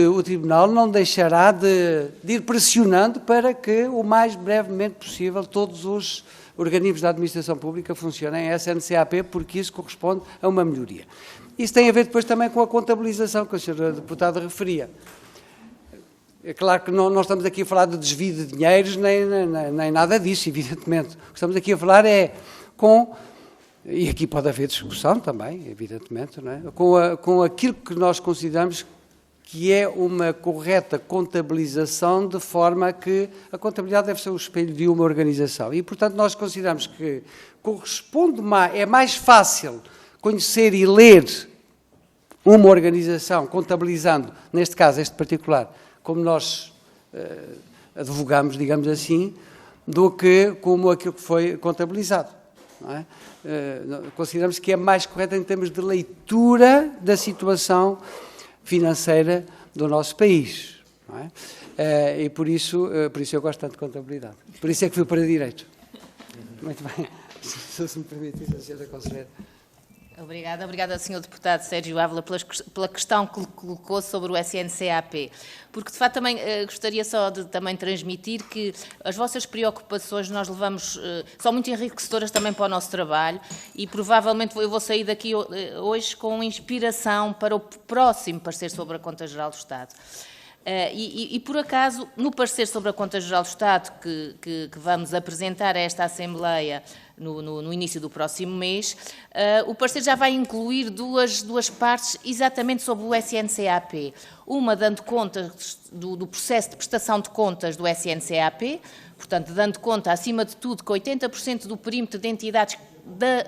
B: o Tribunal não deixará de ir pressionando para que o mais brevemente possível todos os organismos da administração pública funcionem em SNCAP, porque isso corresponde a uma melhoria. Isso tem a ver depois também com a contabilização que o Sr. Deputado referia. É claro que não estamos aqui a falar de desvio de dinheiros, nem nada disso, evidentemente. O que estamos aqui a falar é e aqui pode haver discussão também, evidentemente, não é? Com aquilo que nós consideramos que é uma correta contabilização, de forma que a contabilidade deve ser o espelho de uma organização. E, portanto, nós consideramos que é mais fácil conhecer e ler uma organização contabilizando, neste caso, este particular, como nós advogamos, digamos assim, do que como aquilo que foi contabilizado. Não é? Consideramos que é mais correto em termos de leitura da situação financeira do nosso país. Não é? E por isso eu gosto tanto de contabilidade. Por isso é que fui para Direito. Muito bem. Se me permite, Sra. Conselheira.
C: Obrigada, Sr. Deputado Sérgio Ávila, pela questão que colocou sobre o SNCAP, porque de facto também gostaria só de também transmitir que as vossas preocupações nós levamos, são muito enriquecedoras também para o nosso trabalho e provavelmente eu vou sair daqui hoje com inspiração para o próximo parecer sobre a Conta Geral do Estado. E por acaso, no parecer sobre a Conta Geral do Estado que vamos apresentar a esta Assembleia no início do próximo mês, o parecer já vai incluir duas partes exatamente sobre o SNCAP. Uma dando conta do processo de prestação de contas do SNCAP, portanto, dando conta, acima de tudo, que 80% do perímetro de entidades da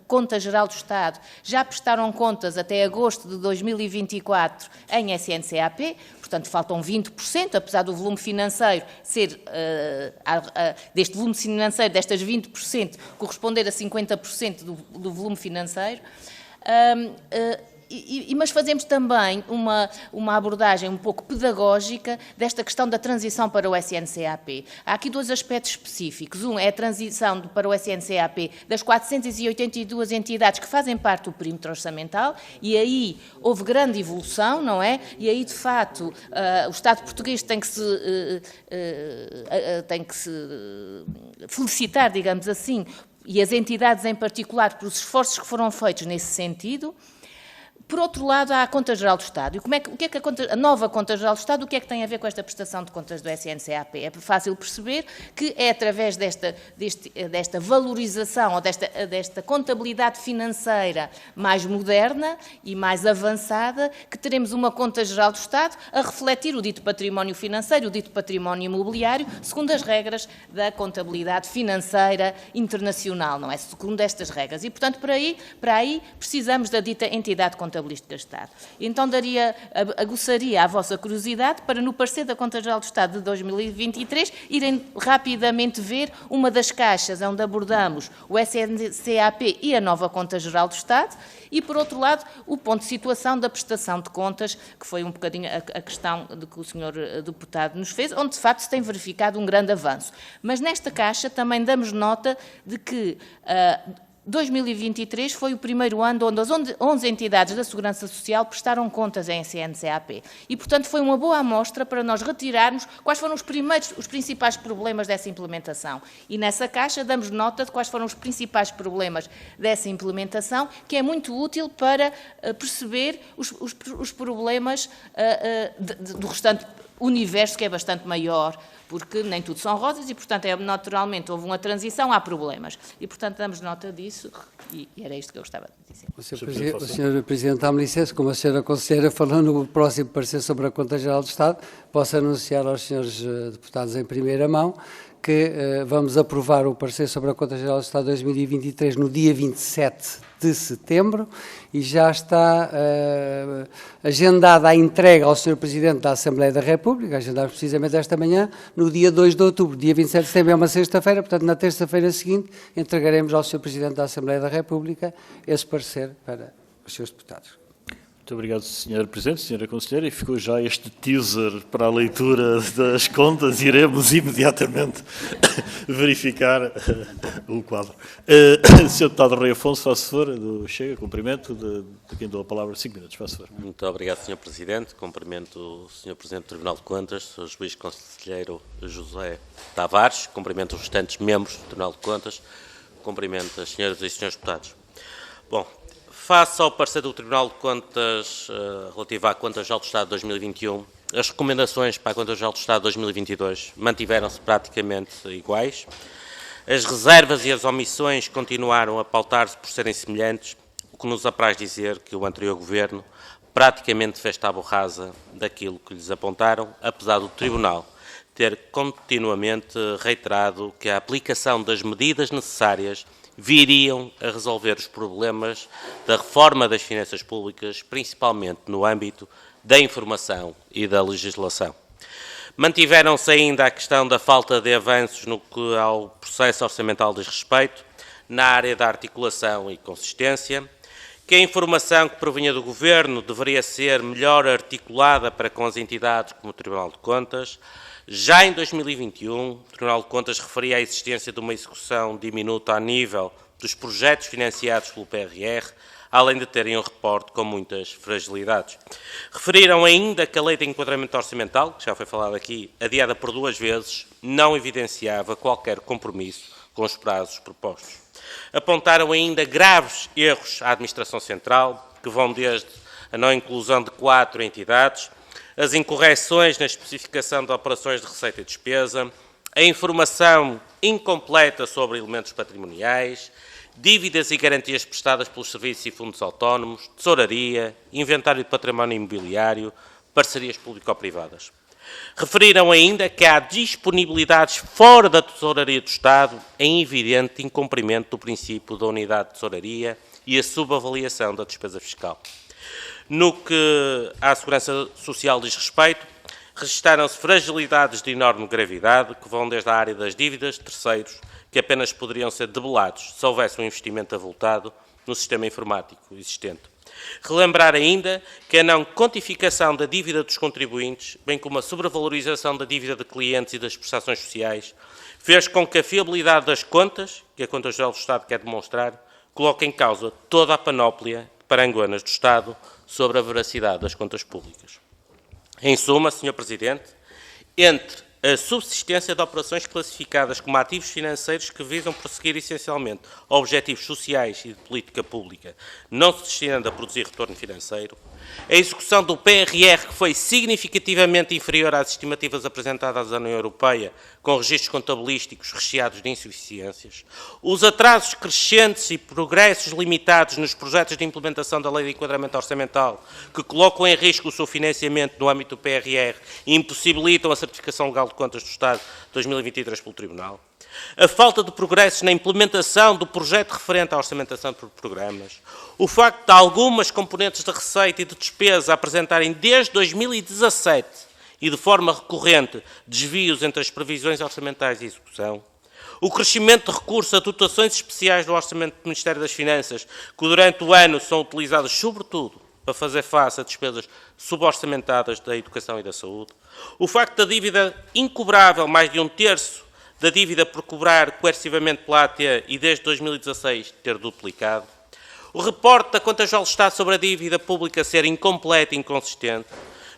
C: Conta Geral do Estado já prestaram contas até agosto de 2024 em SNCAP, portanto faltam 20%, apesar do volume financeiro ser, deste volume financeiro, destas 20%, corresponder a 50% do volume financeiro. Mas fazemos também uma abordagem um pouco pedagógica desta questão da transição para o SNCAP. Há aqui dois aspectos específicos. Um é a transição para o SNCAP das 482 entidades que fazem parte do perímetro orçamental, e aí houve grande evolução, não é? E aí, de facto, o Estado português tem que se felicitar, digamos assim, e as entidades em particular, por os esforços que foram feitos nesse sentido. Por outro lado, há a Conta Geral do Estado. E o que é que a nova Conta Geral do Estado, o que é que tem a ver com esta prestação de contas do SNCAP? É fácil perceber que é através desta valorização ou desta contabilidade financeira mais moderna e mais avançada que teremos uma Conta Geral do Estado a refletir o dito património financeiro, o dito património imobiliário, segundo as regras da contabilidade financeira internacional, não é? Segundo estas regras. E, portanto, para aí precisamos da dita entidade contabilística de Estado. Então, aguçaria a vossa curiosidade para, no parecer da Conta Geral do Estado de 2023, irem rapidamente ver uma das caixas onde abordamos o SNCAP e a nova Conta Geral do Estado e, por outro lado, o ponto de situação da prestação de contas, que foi um bocadinho a questão de que o Sr. Deputado nos fez, onde, de facto, se tem verificado um grande avanço. Mas nesta caixa também damos nota de que 2023 foi o primeiro ano onde as 11 entidades da Segurança Social prestaram contas em SNCAP. E, portanto, foi uma boa amostra para nós retirarmos quais foram os principais problemas dessa implementação. E nessa caixa damos nota de quais foram os principais problemas dessa implementação, que é muito útil para perceber os problemas do restante universo que é bastante maior, porque nem tudo são rosas e, portanto, naturalmente houve uma transição, há problemas. E, portanto, damos nota disso e era isto que eu gostava de dizer.
B: O Sr. Presidente, dá-me licença, como a Sra. Conselheira falou no próximo parecer sobre a Conta Geral do Estado, posso anunciar aos senhores deputados em primeira mão que vamos aprovar o parecer sobre a Conta Geral do Estado 2023 no dia 27 de setembro e já está agendada a entrega ao Sr. Presidente da Assembleia da República, agendada precisamente esta manhã, no dia 2 de outubro. Dia 27 de setembro é uma sexta-feira, portanto, na terça-feira seguinte, entregaremos ao Sr. Presidente da Assembleia da República esse parecer para os seus deputados.
A: Muito obrigado, Sr. Presidente, Sra. Conselheira, e ficou já este teaser para a leitura das contas. Iremos imediatamente verificar o quadro. Sr. Deputado Rui Afonso, faço favor, do Chega, cumprimento, de quem dou a palavra 5 minutos, faço favor.
F: Muito obrigado, Sr. Presidente. Cumprimento o Sr. Presidente do Tribunal de Contas, o Juiz Conselheiro José Tavares, cumprimento os restantes membros do Tribunal de Contas, cumprimento as senhoras e senhores deputados. Bom, face ao parecer do Tribunal de Contas relativo à Conta Geral do Estado de 2021, as recomendações para a Conta Geral do Estado de 2022 mantiveram-se praticamente iguais. As reservas e as omissões continuaram a pautar-se por serem semelhantes, o que nos apraz dizer que o anterior Governo praticamente fez tábua rasa daquilo que lhes apontaram, apesar do Tribunal ter continuamente reiterado que a aplicação das medidas necessárias viriam a resolver os problemas da reforma das finanças públicas, principalmente no âmbito da informação e da legislação. Mantiveram-se ainda a questão da falta de avanços no que ao processo orçamental diz respeito, na área da articulação e consistência, que a informação que provinha do Governo deveria ser melhor articulada para com as entidades como o Tribunal de Contas. Já em 2021, o Tribunal de Contas referia à existência de uma execução diminuta a nível dos projetos financiados pelo PRR, além de terem um reporte com muitas fragilidades. Referiram ainda que a Lei de Enquadramento Orçamental, que já foi falado aqui, adiada por 2 vezes, não evidenciava qualquer compromisso com os prazos propostos. Apontaram ainda graves erros à Administração Central, que vão desde a não inclusão de 4 entidades, as incorreções na especificação de operações de receita e despesa, a informação incompleta sobre elementos patrimoniais, dívidas e garantias prestadas pelos serviços e fundos autónomos, tesouraria, inventário de património imobiliário, parcerias público-privadas. Referiram ainda que há disponibilidades fora da tesouraria do Estado em evidente incumprimento do princípio da unidade de tesouraria e a subavaliação da despesa fiscal. No que à segurança social diz respeito, registaram-se fragilidades de enorme gravidade que vão desde a área das dívidas de terceiros, que apenas poderiam ser debelados se houvesse um investimento avultado no sistema informático existente. Relembrar ainda que a não quantificação da dívida dos contribuintes, bem como a sobrevalorização da dívida de clientes e das prestações sociais, fez com que a fiabilidade das contas, que a Conta Geral do Estado quer demonstrar, coloque em causa toda a panóplia de parangonas do Estado sobre a veracidade das contas públicas. Em suma, Sr. Presidente, entre a subsistência de operações classificadas como ativos financeiros que visam prosseguir essencialmente objetivos sociais e de política pública, não se destinando a produzir retorno financeiro, a execução do PRR, que foi significativamente inferior às estimativas apresentadas à União Europeia, com registros contabilísticos recheados de insuficiências, os atrasos crescentes e progressos limitados nos projetos de implementação da Lei de Enquadramento Orçamental, que colocam em risco o seu financiamento no âmbito do PRR e impossibilitam a certificação legal de contas do Estado de 2023 pelo Tribunal, a falta de progressos na implementação do projeto referente à orçamentação por programas, o facto de algumas componentes de receita e de despesa apresentarem desde 2017 e de forma recorrente desvios entre as previsões orçamentais e execução, o crescimento de recursos a dotações especiais do Orçamento do Ministério das Finanças, que durante o ano são utilizados sobretudo para fazer face a despesas suborçamentadas da educação e da saúde, o facto da dívida incobrável, mais de 1/3 da dívida por cobrar coercivamente pela AT e desde 2016 ter duplicado, o reporte da Conta Geral do Estado sobre a dívida pública ser incompleto e inconsistente,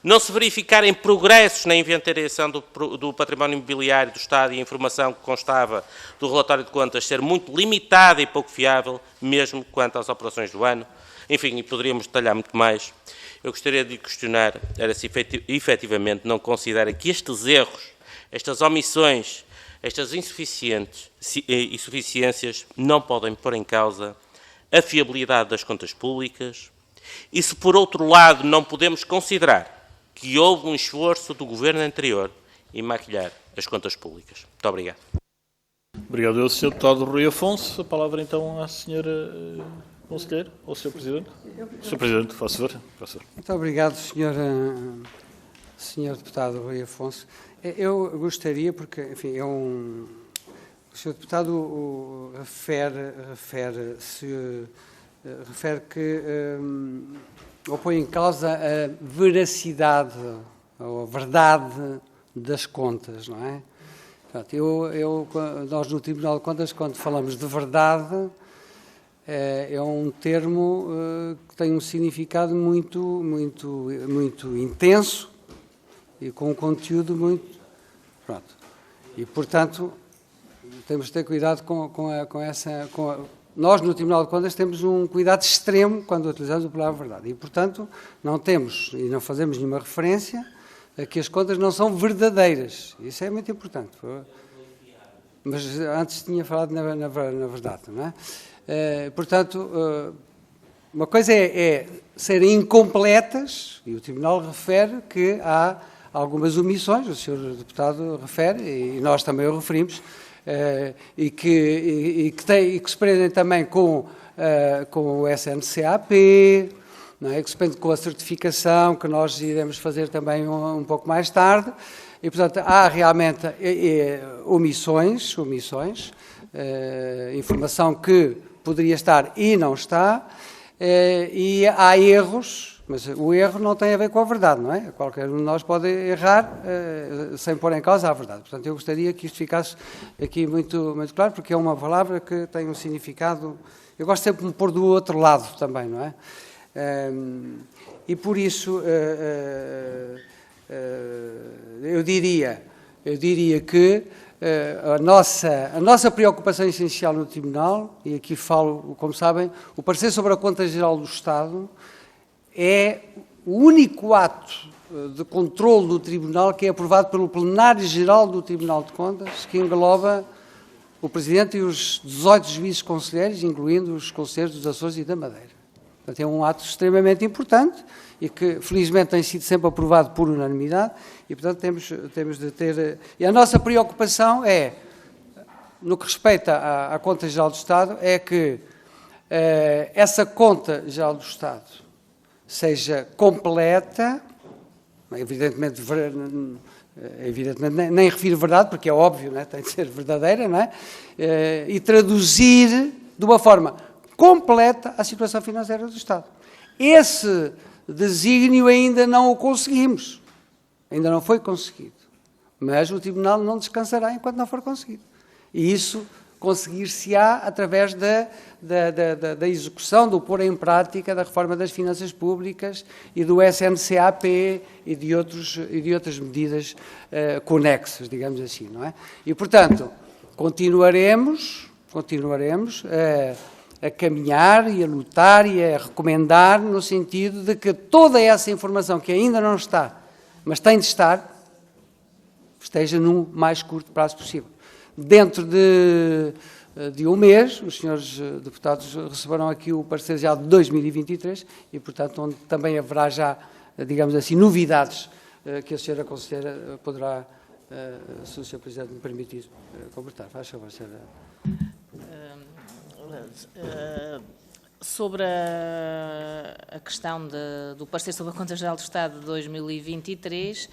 F: não se verificarem progressos na inventariação do património imobiliário do Estado e a informação que constava do relatório de contas ser muito limitada e pouco fiável, mesmo quanto às operações do ano. Enfim, e poderíamos detalhar muito mais. Eu gostaria de questionar, era se efetivamente não considera que estes erros, estas omissões, estas insuficiências não podem pôr em causa a fiabilidade das contas públicas e se, por outro lado, não podemos considerar que houve um esforço do governo anterior em maquilhar as contas públicas. Muito obrigado.
A: Obrigado, eu, Sr. Deputado Rui Afonso. A palavra, então, à Sra. Conselheira ou Sr. Presidente. Sr. Presidente, faça favor.
B: Muito obrigado, Sr. Deputado Rui Afonso. Eu gostaria, porque, enfim, o Sr. Deputado refere que ou põe em causa a veracidade ou a verdade das contas, não é? Portanto, nós no Tribunal de Contas, quando falamos de verdade, é um termo que tem um significado muito intenso e com um conteúdo muito... Pronto. E, portanto, temos de ter cuidado com essa... Nós, no Tribunal de Contas, temos um cuidado extremo quando utilizamos a palavra verdade. E, portanto, não temos e não fazemos nenhuma referência a que as contas não são verdadeiras. Isso é muito importante. Mas antes tinha falado na verdade, não é? Portanto, uma coisa é serem incompletas, e o Tribunal refere que há algumas omissões, o Sr. Deputado refere, e nós também o referimos, e que se prendem também com o SNCAP, não é? Que se prendem com a certificação, que nós iremos fazer também um pouco mais tarde, e, portanto, há realmente omissões, informação que poderia estar e não está, e há erros, mas o erro não tem a ver com a verdade, não é? Qualquer um de nós pode errar sem pôr em causa a verdade. Portanto, eu gostaria que isto ficasse aqui muito claro, porque é uma palavra que tem um significado... Eu gosto sempre de me pôr do outro lado também, não é? E por isso eu diria que a nossa preocupação essencial no Tribunal, e aqui falo, como sabem, o parecer sobre a Conta Geral do Estado é o único ato de controle do Tribunal que é aprovado pelo Plenário Geral do Tribunal de Contas, que engloba o Presidente e os 18 juízes conselheiros, incluindo os conselheiros dos Açores e da Madeira. Portanto, é um ato extremamente importante e que, felizmente, tem sido sempre aprovado por unanimidade e, portanto, temos de ter... E a nossa preocupação é, no que respeita à Conta Geral do Estado, é que essa Conta Geral do Estado seja completa, evidentemente nem refiro verdade, porque é óbvio, não é? Tem de ser verdadeira, não é? E traduzir de uma forma completa a situação financeira do Estado. Esse desígnio ainda não o conseguimos, ainda não foi conseguido, mas o Tribunal não descansará enquanto não for conseguido. E isso conseguir-se-á através da execução, do pôr em prática da reforma das finanças públicas e do SNCAP e de outras medidas conexas, digamos assim, não é? E, portanto, continuaremos a caminhar e a lutar e a recomendar no sentido de que toda essa informação que ainda não está, mas tem de estar, esteja no mais curto prazo possível. Dentro de um mês, os senhores deputados receberão aqui o parecer já de 2023 e, portanto, onde também haverá já, digamos assim, novidades que a senhora Conselheira poderá, se o senhor Presidente me permitir, completar. Faz favor, senhora.
C: Sobre a questão do parecer sobre a Conta Geral do Estado de 2023,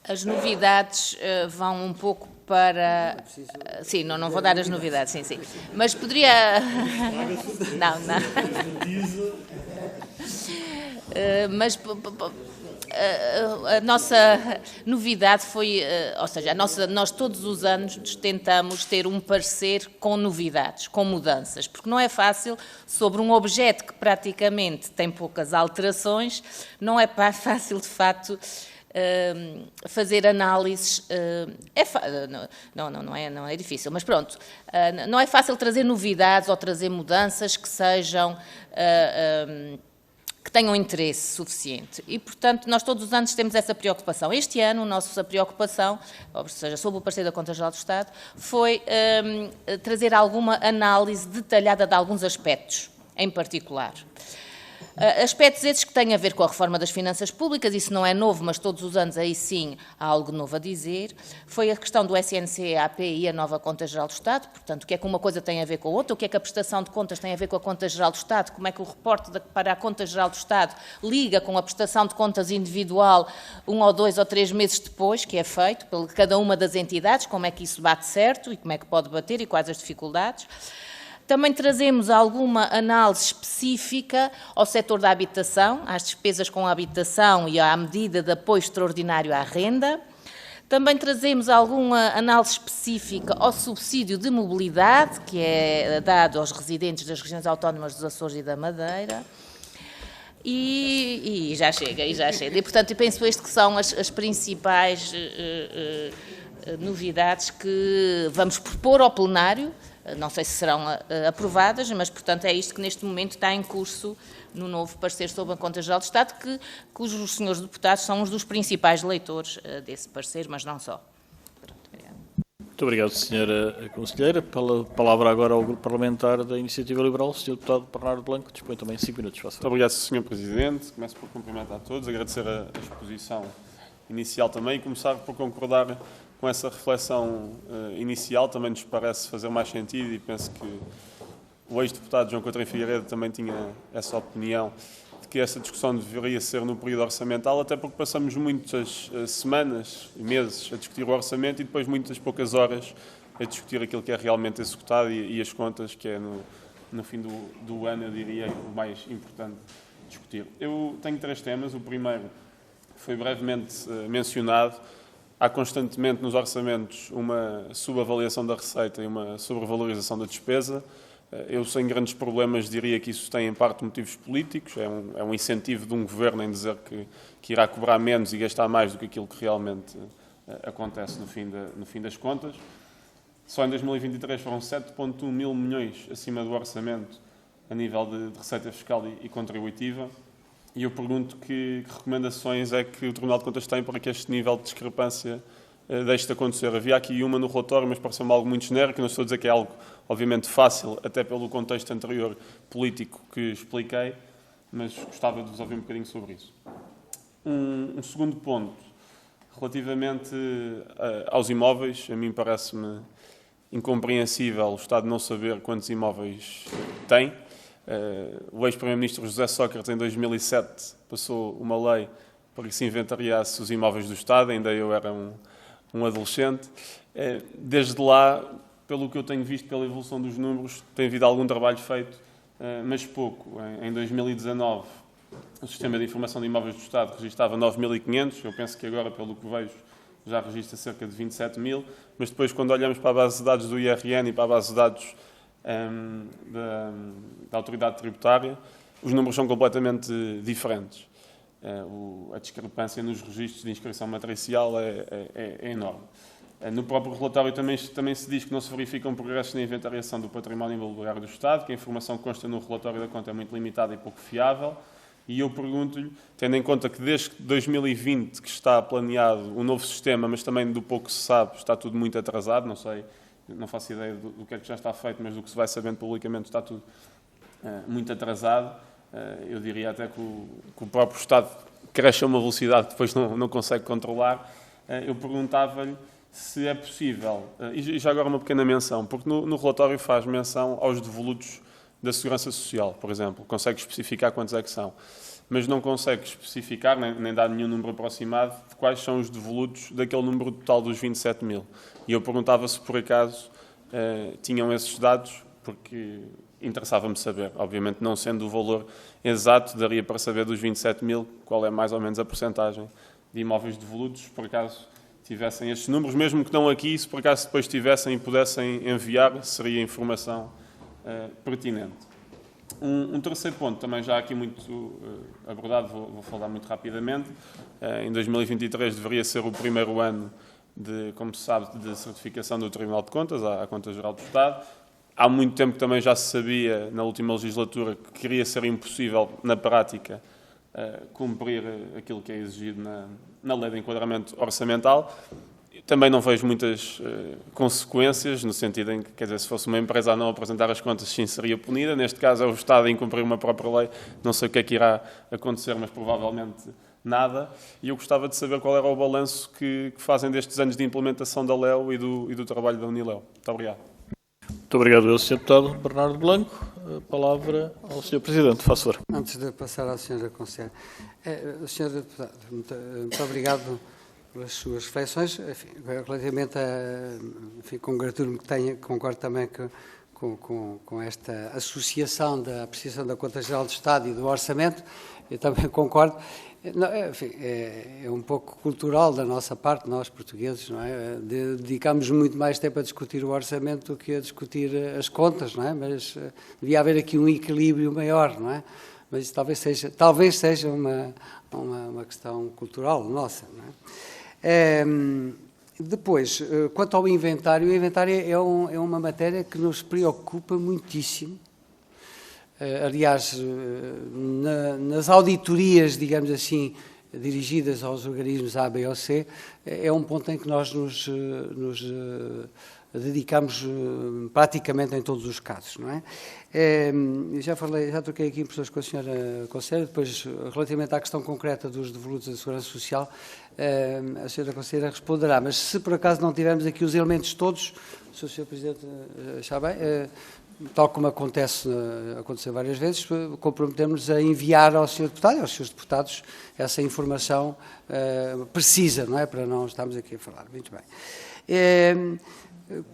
C: as novidades vão um pouco para... Sim, não vou dar as novidades, sim. Mas poderia... Não. Mas A nossa novidade foi, ou seja, nós todos os anos tentamos ter um parecer com novidades, com mudanças, porque não é fácil, sobre um objeto que praticamente tem poucas alterações, não é fácil, de facto, fazer análises. Não é difícil, mas pronto, não é fácil trazer novidades ou trazer mudanças que sejam... que tenham interesse suficiente. E, portanto, nós todos os anos temos essa preocupação. Este ano, a nossa preocupação, ou seja, sob o parecer da Conta-Geral do Estado, foi trazer alguma análise detalhada de alguns aspectos, em particular. Aspectos esses que têm a ver com a reforma das finanças públicas, isso não é novo, mas todos os anos aí sim há algo novo a dizer. Foi a questão do SNC-AP e a nova Conta-Geral do Estado, portanto, o que é que uma coisa tem a ver com a outra, o que é que a prestação de contas tem a ver com a Conta-Geral do Estado, como é que o reporte para a Conta-Geral do Estado liga com a prestação de contas individual 1 ou 2 ou 3 meses depois, que é feito por cada uma das entidades, como é que isso bate certo e como é que pode bater e quais as dificuldades. Também trazemos alguma análise específica ao setor da habitação, às despesas com a habitação e à medida de apoio extraordinário à renda. Também trazemos alguma análise específica ao subsídio de mobilidade, que é dado aos residentes das regiões autónomas dos Açores e da Madeira. E já chega. E, portanto, eu penso que são as principais novidades que vamos propor ao plenário. Não sei se serão aprovadas, mas, portanto, é isto que neste momento está em curso no novo parecer sobre a Conta-Geral do Estado, cujos senhores deputados são uns dos principais leitores desse parecer, mas não só. Pronto, obrigado.
A: Muito obrigado, Sra. Conselheira. Pela palavra agora ao Grupo Parlamentar da Iniciativa Liberal, o Sr. Deputado Bernardo Blanco. Dispõe também 5 minutos.
G: Muito obrigado, Sr. Presidente. Começo por cumprimentar a todos, agradecer a exposição inicial também e começar por concordar com essa reflexão inicial. Também nos parece fazer mais sentido e penso que o ex-deputado João Coutinho Figueiredo também tinha essa opinião de que essa discussão deveria ser no período orçamental, até porque passamos muitas semanas e meses a discutir o orçamento e depois muitas poucas horas a discutir aquilo que é realmente executado e as contas, que é no fim do ano, eu diria, o mais importante discutir. Eu tenho 3 temas. O primeiro foi brevemente mencionado. Há constantemente nos orçamentos uma subavaliação da receita e uma sobrevalorização da despesa. Eu, sem grandes problemas, diria que isso tem em parte motivos políticos. É um incentivo de um governo em dizer que irá cobrar menos e gastar mais do que aquilo que realmente acontece no fim das contas. Só em 2023 foram 7,1 mil milhões acima do orçamento a nível de receita fiscal e contributiva. E eu pergunto que recomendações é que o Tribunal de Contas tem para que este nível de discrepância deixe de acontecer. Havia aqui uma no relatório, mas pareceu-me algo muito genérico. Não estou a dizer que é algo, obviamente, fácil, até pelo contexto anterior político que expliquei, mas gostava de vos ouvir um bocadinho sobre isso. Um segundo ponto, relativamente aos imóveis, a mim parece-me incompreensível o Estado não saber quantos imóveis tem. O ex-primeiro-ministro José Sócrates, em 2007, passou uma lei para que se inventariasse os imóveis do Estado, ainda eu era um adolescente. Desde lá, pelo que eu tenho visto pela evolução dos números, tem havido algum trabalho feito, mas pouco. Em 2019, o Sistema de Informação de Imóveis do Estado registava 9.500, eu penso que agora, pelo que vejo, já registra cerca de 27.000, mas depois, quando olhamos para a base de dados do IRN e para a base de dados da autoridade tributária, os números são completamente diferentes. A discrepância nos registros de inscrição matricial é enorme. No próprio relatório também se diz que não se verificam progressos na inventariação do património imobiliário do Estado, que a informação que consta no relatório da conta é muito limitada e pouco fiável. E eu pergunto-lhe, tendo em conta que desde 2020 que está planeado um novo sistema, mas também do pouco que se sabe, está tudo muito atrasado, não faço ideia do que é que já está feito, mas do que se vai sabendo publicamente está tudo muito atrasado. Eu diria até que o próprio Estado cresce a uma velocidade que depois não consegue controlar. Eu perguntava-lhe se é possível, e já agora uma pequena menção, porque no relatório faz menção aos devolutos da Segurança Social, por exemplo, consegue especificar quantos é que são, mas não consegue especificar, nem dar nenhum número aproximado de quais são os devolutos daquele número total dos 27.000. E eu perguntava se, por acaso, tinham esses dados, porque interessava-me saber. Obviamente, não sendo o valor exato, daria para saber dos 27 mil qual é mais ou menos a percentagem de imóveis devolutos, por acaso tivessem estes números, mesmo que não aqui, se por acaso depois tivessem e pudessem enviar, seria informação pertinente. Um terceiro ponto, também já aqui muito abordado, vou falar muito rapidamente. Em 2023 deveria ser o primeiro ano, como se sabe, de certificação do Tribunal de Contas, à Conta Geral do Estado. Há muito tempo que também já se sabia, na última legislatura, que queria ser impossível, na prática, cumprir aquilo que é exigido na Lei de Enquadramento Orçamental. Também não vejo muitas consequências, no sentido em que, quer dizer, se fosse uma empresa a não apresentar as contas, sim, seria punida. Neste caso, é o Estado a incumprir uma própria lei. Não sei o que é que irá acontecer, mas provavelmente nada. E eu gostava de saber qual era o balanço que fazem destes anos de implementação da LEO e do trabalho da Unileo. Muito obrigado.
A: Muito obrigado, Sr. Deputado Bernardo Blanco. A palavra ao Sr. Presidente, faz favor.
B: Antes de passar à Sra. Conselheira, Sr. Deputado, muito obrigado pelas suas reflexões. Enfim, relativamente a... Enfim, congratulo-me que concordo também com esta associação da apreciação da Conta Geral do Estado e do Orçamento. Eu também concordo. Não, enfim, é um pouco cultural da nossa parte, nós portugueses, não é? Dedicamos muito mais tempo a discutir o orçamento do que a discutir as contas, não é? Mas devia haver aqui um equilíbrio maior, não é? Mas isso talvez seja uma questão cultural nossa, não é? Depois, quanto ao inventário, o inventário é uma matéria que nos preocupa muitíssimo. Aliás, nas auditorias, digamos assim, dirigidas aos organismos A, B ou C, é um ponto em que nós nos dedicamos praticamente em todos os casos, não é? Já troquei aqui impressões com a Sra. Conselheira, depois, relativamente à questão concreta dos devolutos da Segurança Social, a Sra. Conselheira responderá, mas se por acaso não tivermos aqui os elementos todos, se o Sr. Presidente achar bem, tal como aconteceu várias vezes, comprometemos a enviar ao Sr. Deputado e aos Srs. Deputados essa informação precisa, não é? Para não estarmos aqui a falar. Muito bem.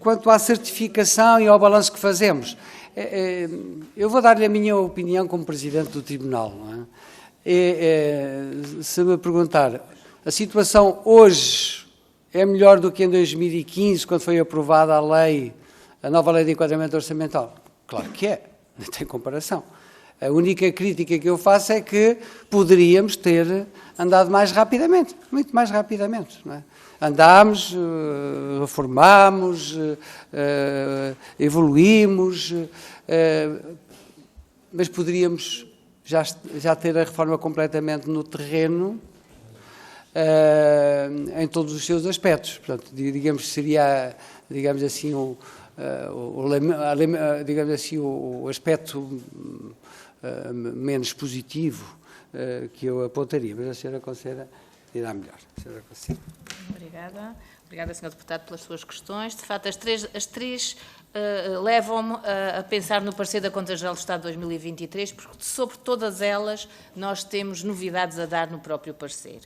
B: Quanto à certificação e ao balanço que fazemos, eu vou dar-lhe a minha opinião como Presidente do Tribunal, não é? Se me perguntar, a situação hoje é melhor do que em 2015, quando foi aprovada a nova Lei de Enquadramento Orçamental? Claro que é, não tem comparação. A única crítica que eu faço é que poderíamos ter andado mais rapidamente, muito mais rapidamente, não é? Andámos, reformámos, evoluímos, mas poderíamos já ter a reforma completamente no terreno, em todos os seus aspectos. Portanto, digamos que seria, digamos assim, o aspecto menos positivo que eu apontaria. Mas a Sra. Conselheira dirá melhor.
C: Obrigada. Obrigada, Sr. Deputado, pelas suas questões. De facto, as três levam-me a pensar no parecer da Conta Geral do Estado de 2023, porque sobre todas elas nós temos novidades a dar no próprio parecer.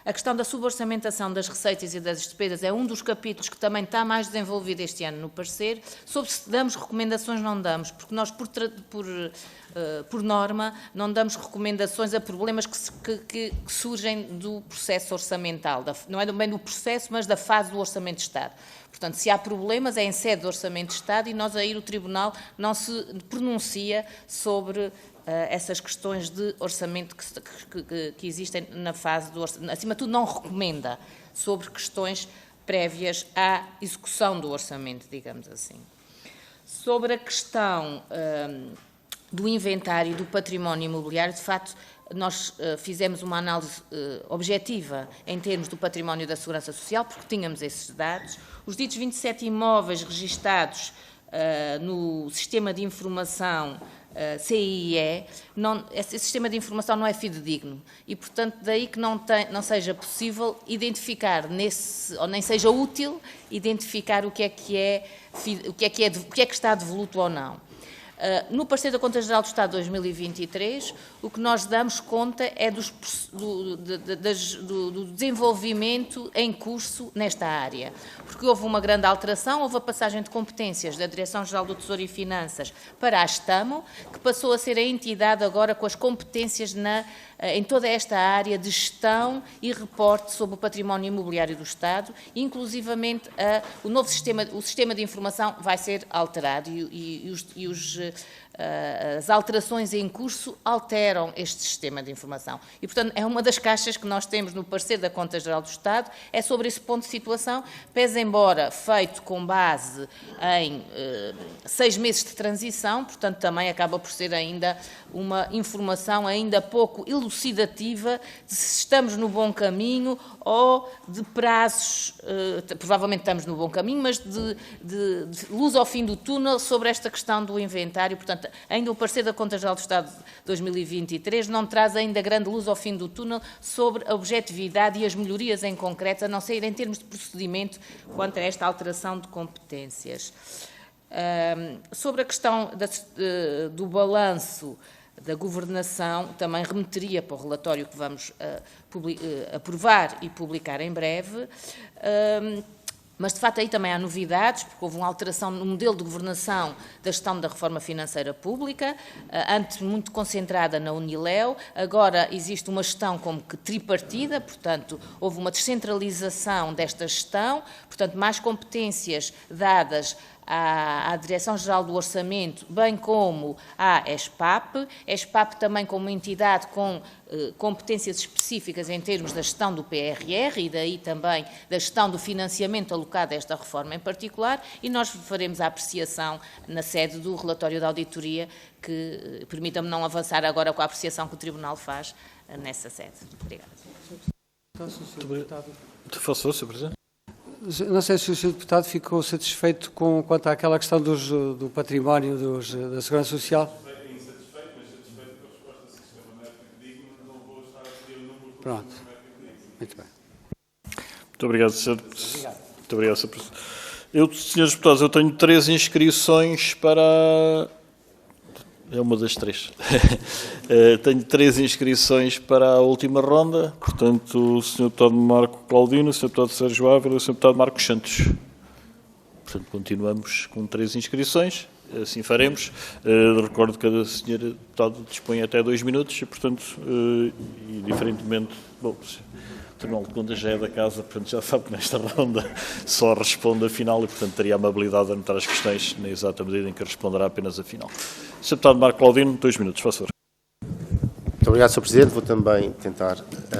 C: A questão da suborçamentação das receitas e das despesas é um dos capítulos que também está mais desenvolvido este ano no parecer. Sobre se damos recomendações, não damos, porque nós, por norma, não damos recomendações a problemas que surgem do processo orçamental, não é bem do processo, mas da fase do Orçamento de Estado. Portanto, se há problemas, é em sede do Orçamento de Estado e nós aí o Tribunal não se pronuncia sobre essas questões de orçamento que existem na fase do orçamento. Acima de tudo, não recomenda sobre questões prévias à execução do orçamento, digamos assim. Sobre a questão do inventário do património imobiliário, de facto, nós fizemos uma análise objetiva em termos do património da Segurança Social, porque tínhamos esses dados. Os ditos 27 imóveis registados no Sistema de Informação CIE, esse sistema de informação não é fidedigno e, portanto, daí que não seja possível identificar ou nem seja útil identificar o que é que está devoluto ou não. No parecer da Conta Geral do Estado de 2023, o que nós damos conta é do desenvolvimento em curso nesta área, porque houve uma grande alteração, houve a passagem de competências da Direção-Geral do Tesouro e Finanças para a Estamo, que passou a ser a entidade agora com as competências em toda esta área de gestão e reporte sobre o património imobiliário do Estado, inclusivamente o sistema de informação vai ser alterado as alterações em curso alteram este sistema de informação. E, portanto, é uma das caixas que nós temos no parecer da Conta Geral do Estado, é sobre esse ponto de situação, pese embora feito com base em 6 meses de transição, portanto, também acaba por ser ainda uma informação ainda pouco elucidativa de se estamos no bom caminho ou de prazos, provavelmente estamos no bom caminho, mas de luz ao fim do túnel sobre esta questão do inventário. Portanto, ainda o parecer da Conta Geral do Estado de 2023 não traz ainda grande luz ao fim do túnel sobre a objetividade e as melhorias em concreto, a não ser em termos de procedimento, quanto a esta alteração de competências. Sobre a questão do balanço da governação, também remeteria para o relatório que vamos aprovar e publicar em breve, mas, de facto, aí também há novidades, porque houve uma alteração no modelo de governação da gestão da reforma financeira pública, antes muito concentrada na Uniléu, agora existe uma gestão como que tripartida, portanto, houve uma descentralização desta gestão, portanto, mais competências dadas à Direção-Geral do Orçamento, bem como à ESPAP também como entidade com competências específicas em termos da gestão do PRR e daí também da gestão do financiamento alocado a esta reforma em particular, e nós faremos a apreciação na sede do relatório da auditoria, que permita-me não avançar agora com a apreciação que o Tribunal faz nessa sede. Obrigada.
A: Sr. Presidente.
B: Não sei se o Sr. Deputado ficou satisfeito quanto àquela questão do património da Segurança Social.
G: Insatisfeito, mas satisfeito com a resposta do Sistema Médico que digo, mas não vou estar a pedir o número.
B: Pronto. Muito bem.
A: Muito obrigado, Sr. Presidente. Muito obrigado, Sr. Presidente. Senhores deputados, eu tenho 3 inscrições para... É uma das 3. Tenho 3 inscrições para a última ronda, portanto, o Sr. Deputado Marco Claudino, o Sr. Deputado Sérgio Ávila e o Sr. Deputado Marcos Santos. Portanto, continuamos com 3 inscrições, assim faremos. Recordo que cada Sr. Deputado dispõe até 2 minutos e, portanto, e diferentemente, bom, o Tribunal de Contas já é da casa, portanto já sabe que nesta ronda só responde a final e, portanto, teria a amabilidade de anotar as questões na exata medida em que responderá apenas a final. Sr. Deputado Marco Claudino, 2 minutos, faz favor.
D: Muito obrigado, Sr. Presidente. Vou também tentar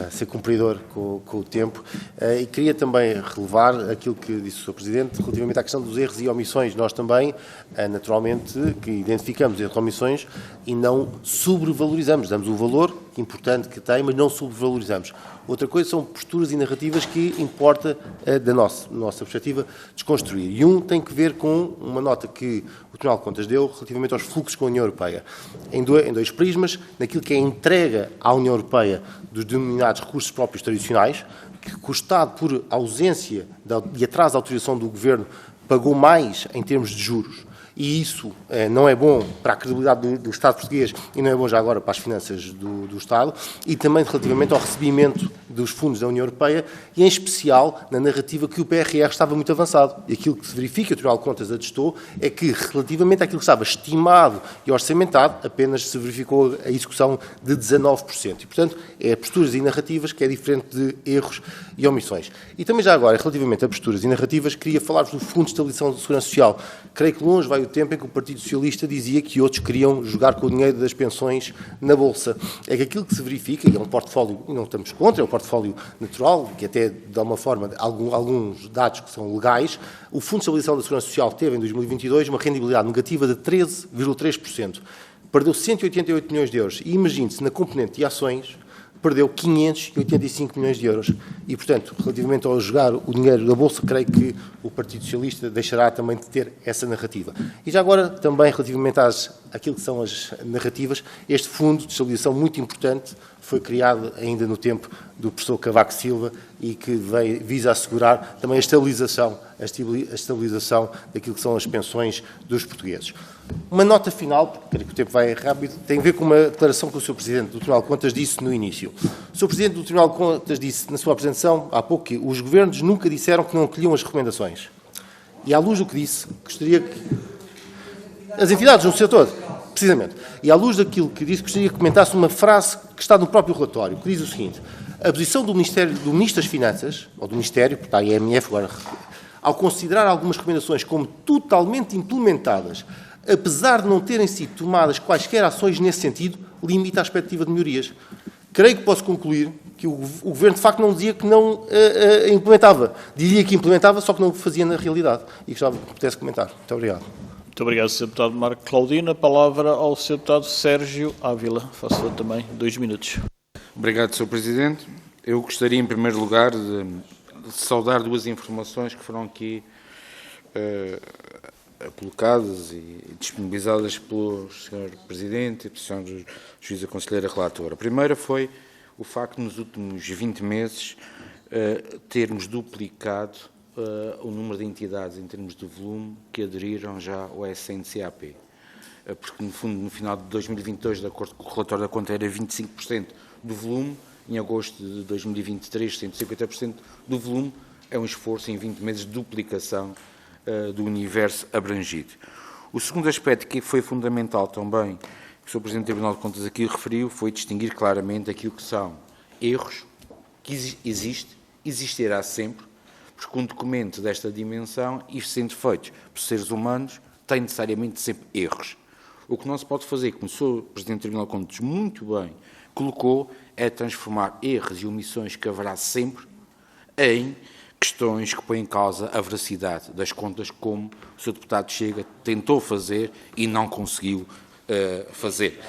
D: ser cumpridor com o tempo e queria também relevar aquilo que disse o Sr. Presidente relativamente à questão dos erros e omissões. Nós também, naturalmente, que identificamos erros e omissões e não sobrevalorizamos. Damos o valor importante que tem, mas não sobrevalorizamos. Outra coisa são posturas e narrativas que importa da nossa perspectiva desconstruir. E tem que ver com uma nota que o Tribunal de Contas deu relativamente aos fluxos com a União Europeia. Em 2 prismas, naquilo que é a entrega à União Europeia dos denominados recursos próprios tradicionais, que o Estado, por ausência e atraso da autorização do Governo, pagou mais em termos de juros. E isso não é bom para a credibilidade do Estado português e não é bom já agora para as finanças do Estado, e também relativamente ao recebimento dos fundos da União Europeia e, em especial, na narrativa que o PRR estava muito avançado. E aquilo que se verifica, o Tribunal de Contas atestou, é que, relativamente àquilo que estava estimado e orçamentado, apenas se verificou a execução de 19%. E, portanto, é posturas e narrativas que é diferente de erros e omissões. E também já agora, relativamente a posturas e narrativas, queria falar-vos do Fundo de Estabilização da Segurança Social. Creio que longe vai o tempo em que o Partido Socialista dizia que outros queriam jogar com o dinheiro das pensões na Bolsa. É que aquilo que se verifica, e é um portfólio, e não estamos contra, é um portfólio natural, que até dá uma forma, alguns dados que são legais, o Fundo de Estabilização da Segurança Social teve em 2022 uma rendibilidade negativa de 13,3%. Perdeu 188 milhões de euros. E imagine-se, na componente de ações, perdeu 585 milhões de euros. E, portanto, relativamente ao jogar o dinheiro da Bolsa, creio que o Partido Socialista deixará também de ter essa narrativa. E já agora, também relativamente àquilo que são as narrativas, este fundo de estabilização muito importante foi criado ainda no tempo do professor Cavaco Silva e que visa assegurar também a estabilização daquilo que são as pensões dos portugueses. Uma nota final, porque creio que o tempo vai rápido, tem a ver com uma declaração que o Sr. Presidente do Tribunal de Contas disse no início. O Sr. Presidente do Tribunal de Contas disse na sua apresentação há pouco que os governos nunca disseram que não acolhiam as recomendações. E à luz do que disse, gostaria que... As entidades no seu todo, precisamente. E à luz daquilo que disse, gostaria que comentasse uma frase que está no próprio relatório, que diz o seguinte: a posição do Ministro das Finanças, ou do Ministério, porque está a IMF agora, ao considerar algumas recomendações como totalmente implementadas, apesar de não terem sido tomadas quaisquer ações nesse sentido, limita a expectativa de melhorias. Creio que posso concluir que o Governo, de facto, não dizia que não implementava. Dizia que implementava, só que não o fazia na realidade. E gostava que pudesse comentar. Muito obrigado.
A: Muito obrigado, Sr. Deputado Marco Claudino. A palavra ao Sr. Deputado Sérgio Ávila. Faço favor também 2 minutos.
E: Obrigado, Sr. Presidente. Eu gostaria, em primeiro lugar, de saudar 2 informações que foram aqui colocadas e disponibilizadas pelo Sr. Presidente e pela Sra. Juíza Conselheira Relatora. A primeira foi o facto de, nos últimos 20 meses, termos duplicado o número de entidades em termos de volume que aderiram já ao SNCAP. Porque, no fundo, no final de 2022, de acordo com o relatório da conta, era 25% do volume. Em agosto de 2023, 150% do volume. É um esforço em 20 meses de duplicação do universo abrangido. O segundo aspecto que foi fundamental também, que o Sr. Presidente do Tribunal de Contas aqui referiu, foi distinguir claramente aquilo que são erros, que existirá sempre, porque um documento desta dimensão, e sendo feito por seres humanos, tem necessariamente sempre erros. O que não se pode fazer, como o Sr. Presidente do Tribunal de Contas muito bem colocou, é transformar erros e omissões que haverá sempre em questões que põem em causa a veracidade das contas, como o Sr. Deputado Chega tentou fazer e não conseguiu fazer.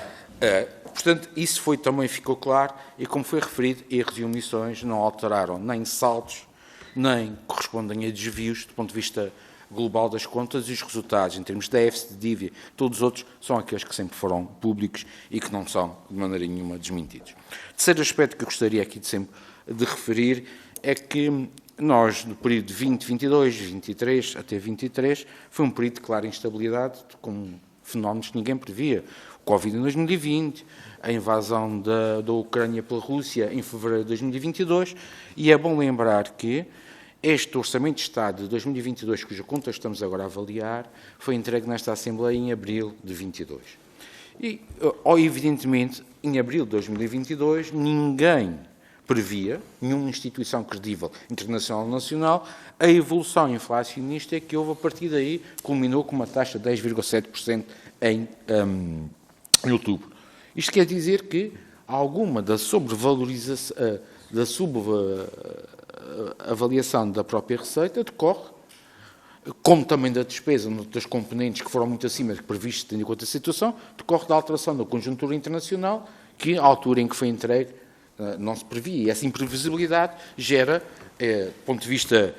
E: Portanto, isso também ficou claro, e como foi referido, erros e omissões não alteraram nem saldos, nem correspondem a desvios do ponto de vista global das contas, e os resultados, em termos de déficit, de dívida, todos os outros, são aqueles que sempre foram públicos e que não são, de maneira nenhuma, desmentidos. Terceiro aspecto que eu gostaria aqui de referir é que nós, no período de 2022, 23 até 23, foi um período de clara instabilidade, com fenómenos que ninguém previa. O Covid em 2020, a invasão da Ucrânia pela Rússia em fevereiro de 2022, e é bom lembrar que este Orçamento de Estado de 2022, cuja conta estamos agora a avaliar, foi entregue nesta Assembleia em abril de 22. E, evidentemente, em abril de 2022, ninguém previa, nenhuma instituição credível internacional ou nacional, a evolução inflacionista que houve a partir daí, culminou com uma taxa de 10,7% em outubro. Isto quer dizer que alguma da sobrevalorização, da subavaliação da própria receita decorre, como também da despesa das componentes que foram muito acima do que previsto, tendo em conta a situação, decorre da alteração da conjuntura internacional, que, à altura em que foi entregue, não se previa. E essa imprevisibilidade gera, do ponto de vista,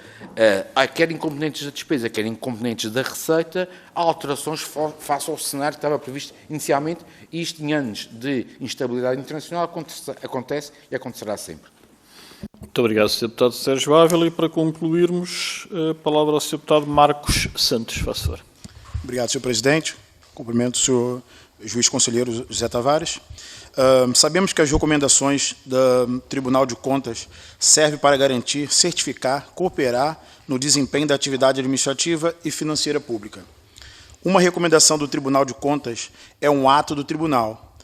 E: quer em componentes da despesa, quer em componentes da receita, alterações face ao cenário que estava previsto inicialmente, e isto em anos de instabilidade internacional acontece e acontecerá sempre.
A: Muito obrigado, Sr. Deputado Sérgio Ávila. E para concluirmos, a palavra ao Sr. Deputado Marcos Santos. Faça favor.
H: Obrigado, Sr. Presidente. Cumprimento o Sr. Juiz Conselheiro José Tavares. Sabemos que as recomendações do Tribunal de Contas servem para garantir, certificar, cooperar no desempenho da atividade administrativa e financeira pública. Uma recomendação do Tribunal de Contas é um ato do Tribunal,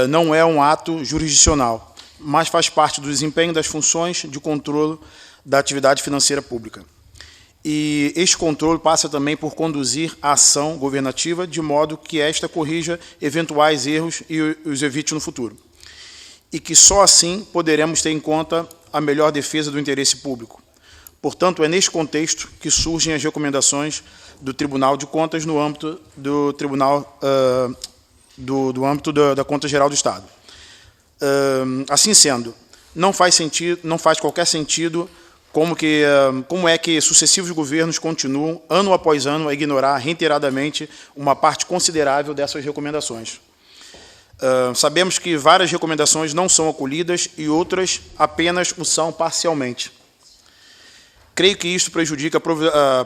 H: não é um ato jurisdicional, mas faz parte do desempenho das funções de controle da atividade financeira pública. E este controle passa também por conduzir a ação governativa de modo que esta corrija eventuais erros e os evite no futuro. E que só assim poderemos ter em conta a melhor defesa do interesse público. Portanto, é neste contexto que surgem as recomendações do Tribunal de Contas no âmbito do Tribunal do âmbito da Conta Geral do Estado. Assim sendo, não faz qualquer sentido como é que sucessivos governos continuam, ano após ano, a ignorar reiteradamente uma parte considerável dessas recomendações. Sabemos que várias recomendações não são acolhidas e outras apenas o são parcialmente. Creio que isto prejudica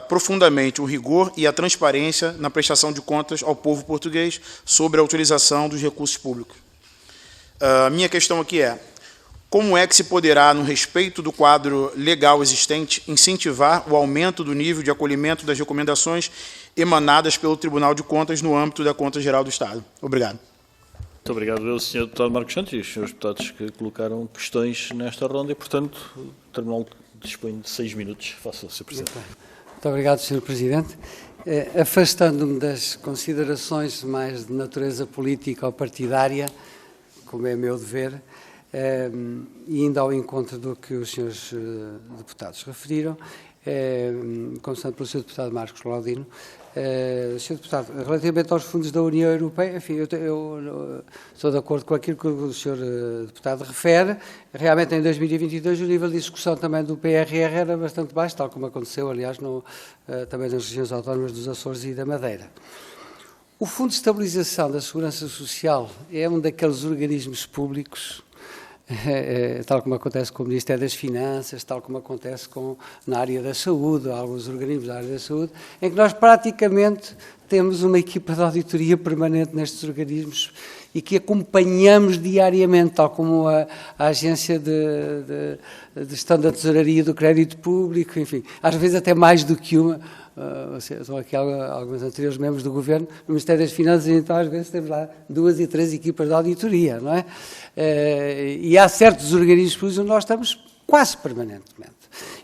H: profundamente o rigor e a transparência na prestação de contas ao povo português sobre a utilização dos recursos públicos. A minha questão aqui é: como é que se poderá, no respeito do quadro legal existente, incentivar o aumento do nível de acolhimento das recomendações emanadas pelo Tribunal de Contas no âmbito da Conta Geral do Estado? Obrigado.
A: Muito obrigado ao Sr. Deputado Marcos Santos e aos Srs. Deputados que colocaram questões nesta ronda e, portanto, o Tribunal dispõe de 6 minutos. Faça o Sr. Presidente.
B: Muito obrigado, Sr. Presidente. Afastando-me das considerações mais de natureza política ou partidária, como é meu dever, e indo ao encontro do que os senhores deputados referiram, começando pelo Sr. Deputado Marcos Claudino, Sr. Deputado, relativamente aos fundos da União Europeia, enfim, eu estou de acordo com aquilo que o Sr. Deputado refere. Realmente, em 2022, o nível de execução também do PRR era bastante baixo, tal como aconteceu, aliás, também nas regiões autónomas dos Açores e da Madeira. O Fundo de Estabilização da Segurança Social é um daqueles organismos públicos, tal como acontece com o Ministério das Finanças, tal como acontece na área da saúde, alguns organismos da área da saúde, em que nós praticamente temos uma equipa de auditoria permanente nestes organismos e que acompanhamos diariamente, tal como a Agência de Gestão da Tesouraria do Crédito Público, enfim, às vezes até mais do que uma. São aqui alguns anteriores membros do Governo, no Ministério das Finanças, então às vezes temos lá 2 e 3 equipas de auditoria, não é? E há certos organismos públicos onde nós estamos quase permanentemente.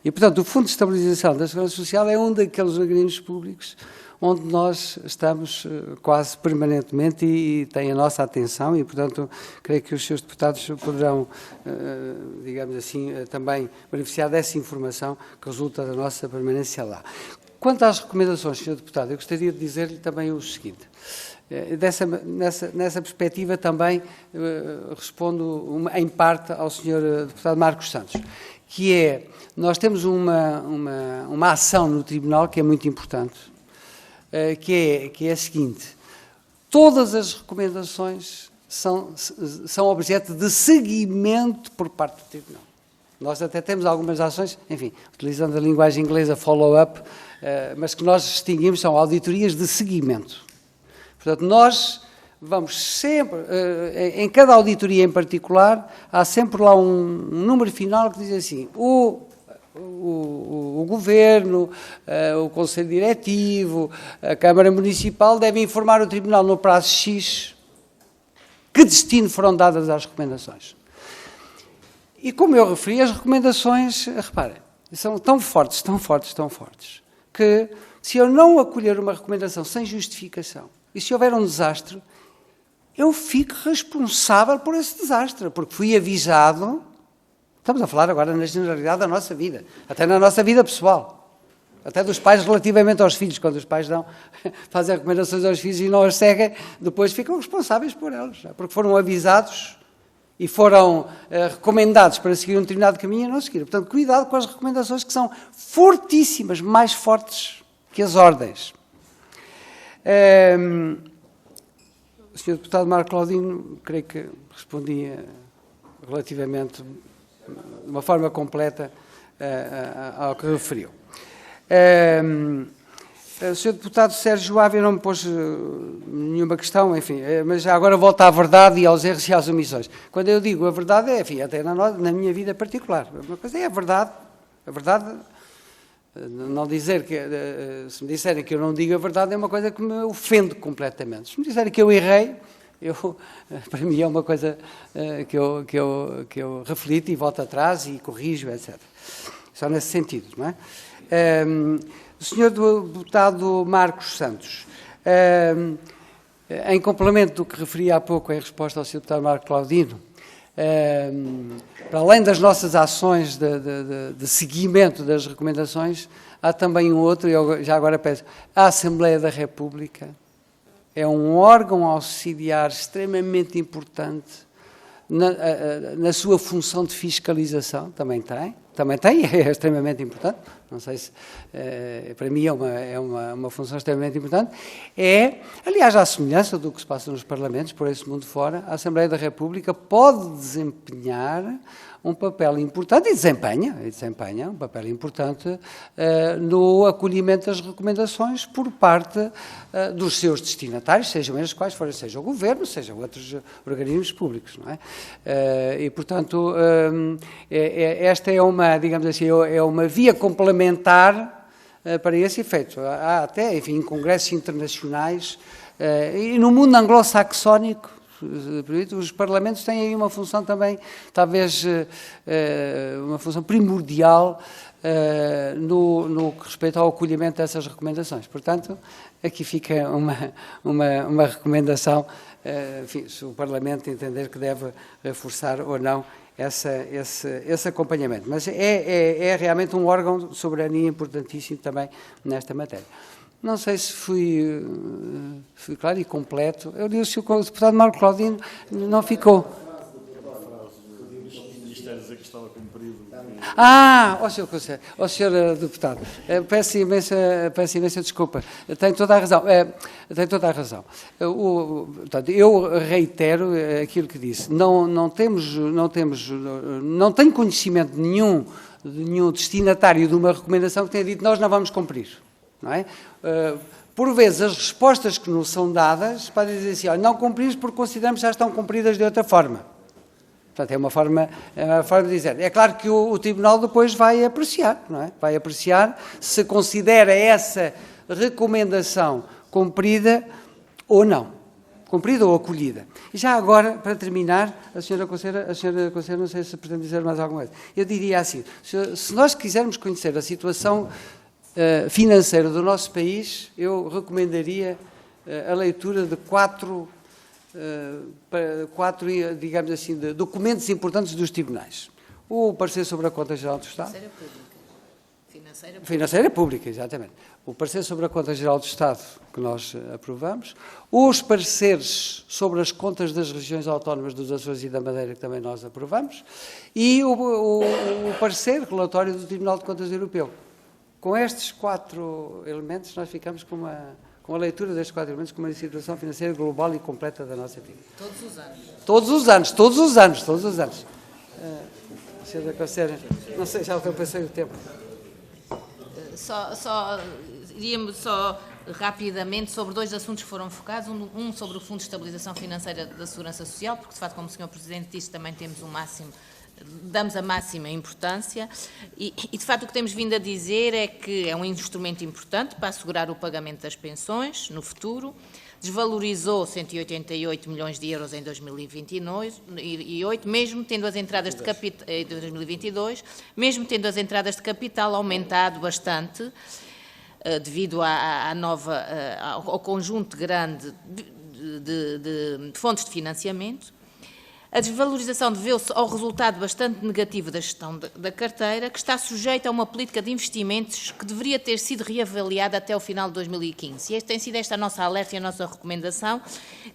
B: E, portanto, o Fundo de Estabilização da Segurança Social é um daqueles organismos públicos onde nós estamos quase permanentemente e tem a nossa atenção e, portanto, creio que os seus deputados poderão, digamos assim, também beneficiar dessa informação que resulta da nossa permanência lá. Quanto às recomendações, Sr. Deputado, eu gostaria de dizer-lhe também o seguinte. Nessa perspectiva também respondo em parte ao Sr. Deputado Marcos Santos, que é, nós temos uma ação no Tribunal que é muito importante, que é a seguinte: todas as recomendações são objeto de seguimento por parte do Tribunal. Nós até temos algumas ações, enfim, utilizando a linguagem inglesa follow-up, mas que nós distinguimos são auditorias de seguimento. Portanto, nós vamos sempre, em cada auditoria em particular, há sempre lá um número final que diz assim: o Governo, o Conselho Diretivo, a Câmara Municipal devem informar o Tribunal no prazo X que destino foram dadas às recomendações. E como eu referi, as recomendações, reparem, são tão fortes, que se eu não acolher uma recomendação sem justificação, e se houver um desastre, eu fico responsável por esse desastre, porque fui avisado. Estamos a falar agora na generalidade da nossa vida, até na nossa vida pessoal, até dos pais relativamente aos filhos, quando os pais fazem recomendações aos filhos e não as seguem, depois ficam responsáveis por elas, porque foram avisados e foram recomendados para seguir um determinado caminho e não seguiram. Portanto, cuidado com as recomendações que são fortíssimas, mais fortes que as ordens. O Sr. Deputado Marcos Claudino, creio que respondia relativamente, de uma forma completa, ao que referiu. O Sr. Deputado Sérgio Ávila não me pôs nenhuma questão, enfim, mas já agora volto à verdade e aos erros e às omissões. Quando eu digo a verdade, enfim, até na minha vida particular. Uma coisa é a verdade, não dizer que, se me disserem que eu não digo a verdade, é uma coisa que me ofende completamente. Se me disserem que eu errei, para mim é uma coisa que eu reflito e volto atrás e corrijo, etc. Só nesse sentido, não é? O Sr. Deputado Marcos Santos, em complemento do que referi há pouco em resposta ao Sr. Deputado Marcos Claudino, para além das nossas ações de seguimento das recomendações, há também um outro, e eu já agora peço, a Assembleia da República é um órgão auxiliar extremamente importante na sua função de fiscalização, também tem, também tem, é extremamente importante, não sei se, para mim é uma função extremamente importante, aliás, à semelhança do que se passa nos parlamentos, por esse mundo fora, a Assembleia da República pode desempenhar um papel importante, e desempenha um papel importante no acolhimento das recomendações por parte dos seus destinatários, sejam eles quais forem, seja o Governo, sejam outros organismos públicos, não é? E, portanto, esta é uma, digamos assim, é uma via complementar para esse efeito. Há até, enfim, congressos internacionais, e no mundo anglo-saxónico, os parlamentos têm aí uma função também, talvez uma função primordial no que respeita ao acolhimento dessas recomendações. Portanto, aqui fica uma recomendação, enfim, se o Parlamento entender que deve reforçar ou não esse acompanhamento. Mas é realmente um órgão de soberania importantíssimo também nesta matéria. Não sei se fui claro e completo. Eu disse que o deputado Marco Claudino não ficou. Ó senhor deputado, peço imensa desculpa. Tem toda a razão. Portanto, eu reitero aquilo que disse. Não tenho conhecimento de nenhum destinatário de uma recomendação que tenha dito nós não vamos cumprir. Não é? Por vezes, as respostas que nos são dadas podem dizer assim, olha, não cumprimos porque consideramos que já estão cumpridas de outra forma. Portanto, é uma forma de dizer. É claro que o Tribunal depois vai apreciar, não é? Vai apreciar se considera essa recomendação cumprida ou não. Cumprida ou acolhida. E já agora, para terminar, a senhora Conselheira, não sei se pretende dizer mais alguma coisa. Eu diria assim, se nós quisermos conhecer a situação financeira do nosso país, eu recomendaria a leitura de quatro, digamos assim, de documentos importantes dos tribunais. O parecer sobre a Conta Geral do Estado. Financeira pública, exatamente. O parecer sobre a Conta Geral do Estado, que nós aprovamos. Os pareceres sobre as contas das regiões autónomas dos Açores e da Madeira, que também nós aprovamos. E o parecer relatório do Tribunal de Contas Europeu. Com estes 4 elementos, nós ficamos com a leitura destes 4 elementos, com uma situação financeira global e completa da nossa vida.
C: Todos os anos.
B: Todos os anos. Senhora Conselheira, não sei, já ultrapassei o tempo.
C: Iríamos só rapidamente sobre 2 assuntos que foram focados. Um sobre o Fundo de Estabilização Financeira da Segurança Social, porque, de facto, como o Sr. Presidente disse, também temos damos a máxima importância e, de facto, o que temos vindo a dizer é que é um instrumento importante para assegurar o pagamento das pensões no futuro. Desvalorizou 188 milhões de euros em 2028, mesmo tendo as entradas de capital, em 2022, mesmo tendo as entradas de capital aumentado bastante, devido ao conjunto grande de fontes de financiamento. A desvalorização deveu-se ao resultado bastante negativo da gestão da carteira, que está sujeita a uma política de investimentos que deveria ter sido reavaliada até o final de 2015. E tem sido esta a nossa alerta e a nossa recomendação,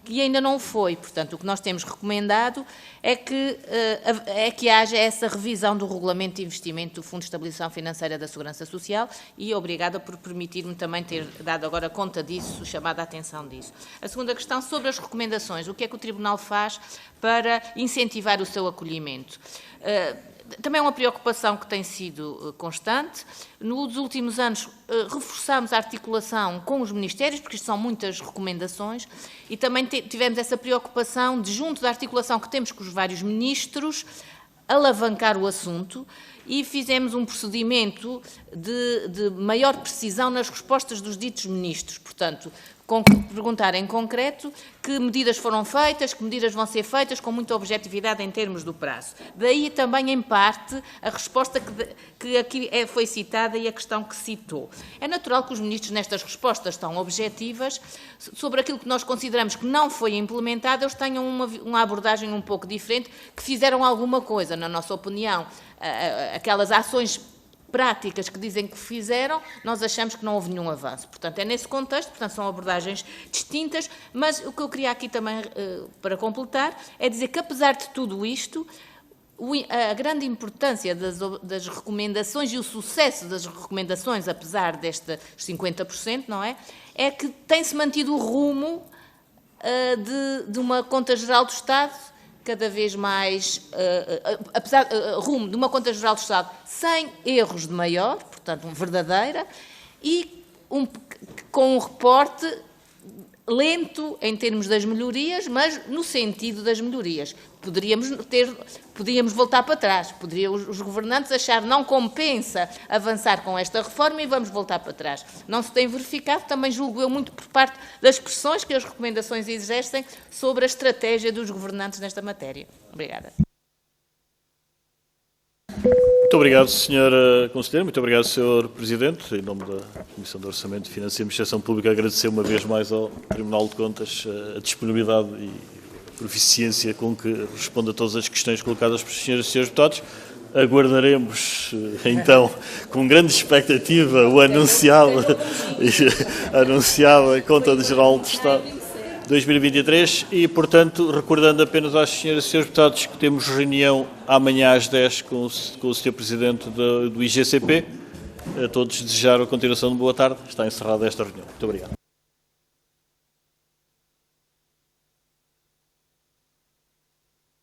C: que ainda não foi. Portanto, o que nós temos recomendado é que haja essa revisão do Regulamento de Investimento do Fundo de Estabilização Financeira da Segurança Social e obrigada por permitir-me também ter dado agora conta disso, chamada a atenção disso. A segunda questão, sobre as recomendações. O que é que o Tribunal faz para incentivar o seu acolhimento? Também é uma preocupação que tem sido constante. Nos últimos anos, reforçámos a articulação com os ministérios, porque isto são muitas recomendações, e também tivemos essa preocupação de, junto da articulação que temos com os vários ministros, alavancar o assunto e fizemos um procedimento de maior precisão nas respostas dos ditos ministros. Portanto, perguntar em concreto que medidas foram feitas, que medidas vão ser feitas, com muita objetividade em termos do prazo. Daí também, em parte, a resposta que aqui foi citada e a questão que citou. É natural que os ministros, nestas respostas tão objetivas, sobre aquilo que nós consideramos que não foi implementado, eles tenham uma abordagem um pouco diferente, que fizeram alguma coisa, na nossa opinião. Aquelas ações práticas que dizem que fizeram, nós achamos que não houve nenhum avanço. Portanto, é nesse contexto, portanto, são abordagens distintas, mas o que eu queria aqui também, para completar, é dizer que, apesar de tudo isto, a grande importância das recomendações e o sucesso das recomendações, apesar destes 50%, não é? É que tem-se mantido o rumo de uma conta geral do Estado cada vez mais, rumo de uma conta geral do Estado sem erros de maior, portanto, verdadeira, e com um reporte lento em termos das melhorias, mas no sentido das melhorias. Podíamos voltar para trás, poderiam os governantes achar não compensa avançar com esta reforma e vamos voltar para trás. Não se tem verificado, também julgo eu muito por parte das pressões que as recomendações exercem sobre a estratégia dos governantes nesta matéria. Obrigada.
A: Muito obrigado, Sra. Conselheira. Muito obrigado, Sr. Presidente. Em nome da Comissão de Orçamento, Finanças e Administração Pública, agradecer uma vez mais ao Tribunal de Contas a disponibilidade e a proficiência com que responde a todas as questões colocadas pelos Sras. e Srs. Deputados. Aguardaremos, então, com grande expectativa, o anunciada Conta Geral do Estado 2023 e, portanto, recordando apenas às senhoras e senhores deputados que temos reunião amanhã às 10 com o Sr. Presidente do IGCP. A todos desejar a continuação de boa tarde. Está encerrada esta reunião. Muito obrigado.